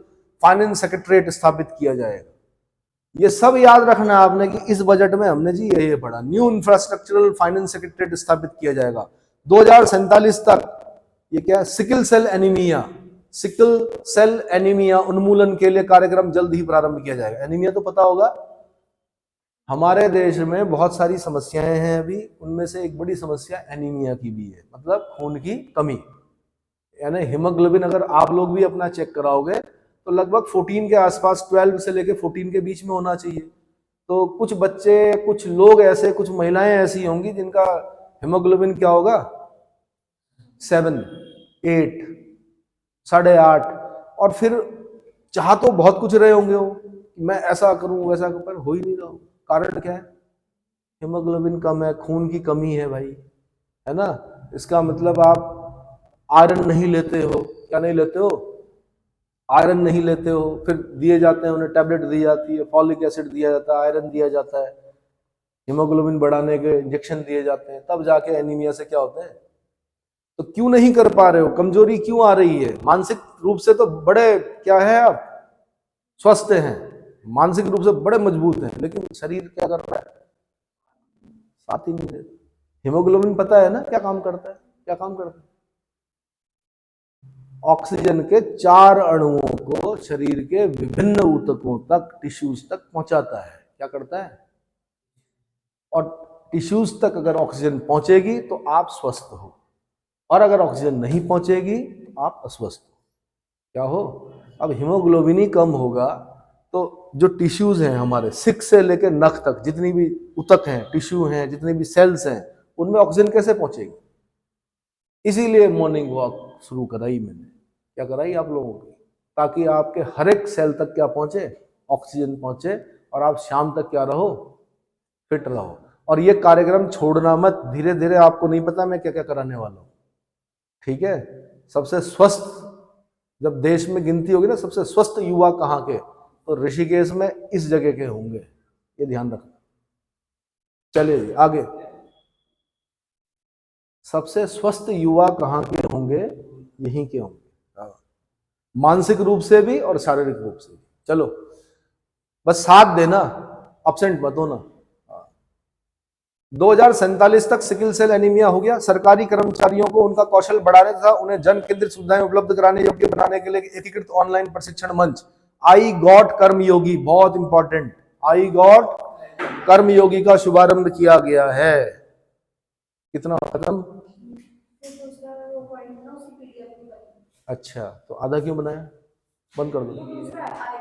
फाइनेंस सेक्रेटरीट स्थापित किया जाएगा। ये सब याद रखना है आपने कि इस बजट में हमने जी ये पढ़ा, न्यू इंफ्रास्ट्रक्चरल फाइनेंस सेक्रेटरीट स्थापित किया जाएगा 2047 तक। ये क्या है? Sickle cell anaemia, sickle cell anaemia उन्मूलन के लिए कार्यक्रम जल्द ही प्रारंभ किया जाएगा। एनीमिया तो पता होगा, हमारे देश में बहुत सारी समस्याएं हैं अभी, उनमें से एक बड़ी समस्या एनीमिया की भी है, मतलब खून की कमी। यानी हीमोग्लोबिन अगर आप लोग भी अपना चेक कराओगे तो लगभग 14 के आसपास, 12 से लेके 14 के बीच में होना चाहिए। तो कुछ बच्चे, कुछ लोग ऐसे, कुछ महिलाएं ऐसी होंगी जिनका हीमोग्लोबिन क्या होगा, 7, 8, 8.5, और फिर चाह तो बहुत कुछ रहे होंगे वो, मैं ऐसा करूं वैसा करूं, पर हो ही नहीं रहा। कारण क्या है? हीमोग्लोबिन कम है, खून की कमी है भाई, है ना। इसका मतलब आप आयरन नहीं लेते हो, क्या नहीं लेते हो? आयरन नहीं लेते हो, फिर दिए जाते हैं उन्हें, टैबलेट दी जाती है, फॉलिक एसिड दिया जाता है, आयरन दिया जाता है, हीमोग्लोबिन बढ़ाने के इंजेक्शन दिए जाते हैं, तब जाके एनीमिया से क्या होता है। तो क्यों नहीं कर पा रहे हो? कमजोरी क्यों आ रही है? मानसिक रूप से तो बड़े क्या है, आप स्वस्थ हैं, मानसिक रूप से बड़े मजबूत हैं, लेकिन शरीर क्या कर रहा है? साथ ही नहीं देता। हीमोग्लोबिन पता है ना क्या काम करता है? क्या काम करता है? ऑक्सीजन के 4 अणुओं को शरीर के विभिन्न ऊतकों तक, टिश्यूज तक पहुंचाता है। क्या करता है? और टिश्यूज तक अगर ऑक्सीजन पहुंचेगी तो आप स्वस्थ हो, और अगर ऑक्सीजन नहीं पहुंचेगी तो आप अस्वस्थ हो। क्या हो? अब हीमोग्लोबिन ही कम होगा तो जो टिश्यूज हैं हमारे, सिक से लेकर नख तक, जितनी भी ऊतक हैं, टिश्यू हैं, जितने भी सेल्स हैं, उनमें ऑक्सीजन कैसे पहुंचेगी? इसीलिए मॉर्निंग वॉक शुरू कराई मैंने। क्या कराई आप लोगों की? ताकि आपके हर एक सेल तक क्या पहुंचे? ऑक्सीजन पहुंचे, और आप शाम तक क्या रहो? फिट रहो। और ये कार्यक्रम छोड़ना मत, धीरे धीरे आपको नहीं पता मैं क्या क्या कराने वाला हूं, ठीक है। सबसे स्वस्थ, जब देश में गिनती होगी ना सबसे स्वस्थ युवा कहाँ के, तो ऋषिकेश में इस जगह के होंगे, ये ध्यान रखना। चलिए आगे, सबसे स्वस्थ युवा कहाँ के होंगे? यहीं के होंगे, मानसिक रूप से भी और शारीरिक रूप से भी। चलो बस साथ देना, अपसेंट मत होना। 2047 तक सिकल सेल एनीमिया हो गया। सरकारी कर्मचारियों को उनका कौशल बढ़ाने तथा उन्हें जन केंद्रित सुविधाएं उपलब्ध कराने योग्य बनाने के लिए एकीकृत ऑनलाइन प्रशिक्षण मंच आई गॉट कर्मयोगी, बहुत इंपॉर्टेंट, आई गॉट कर्मयोगी का शुभारंभ किया गया है। कितना खत्म? अच्छा, तो आधा क्यों बनाया? बंद कर दो।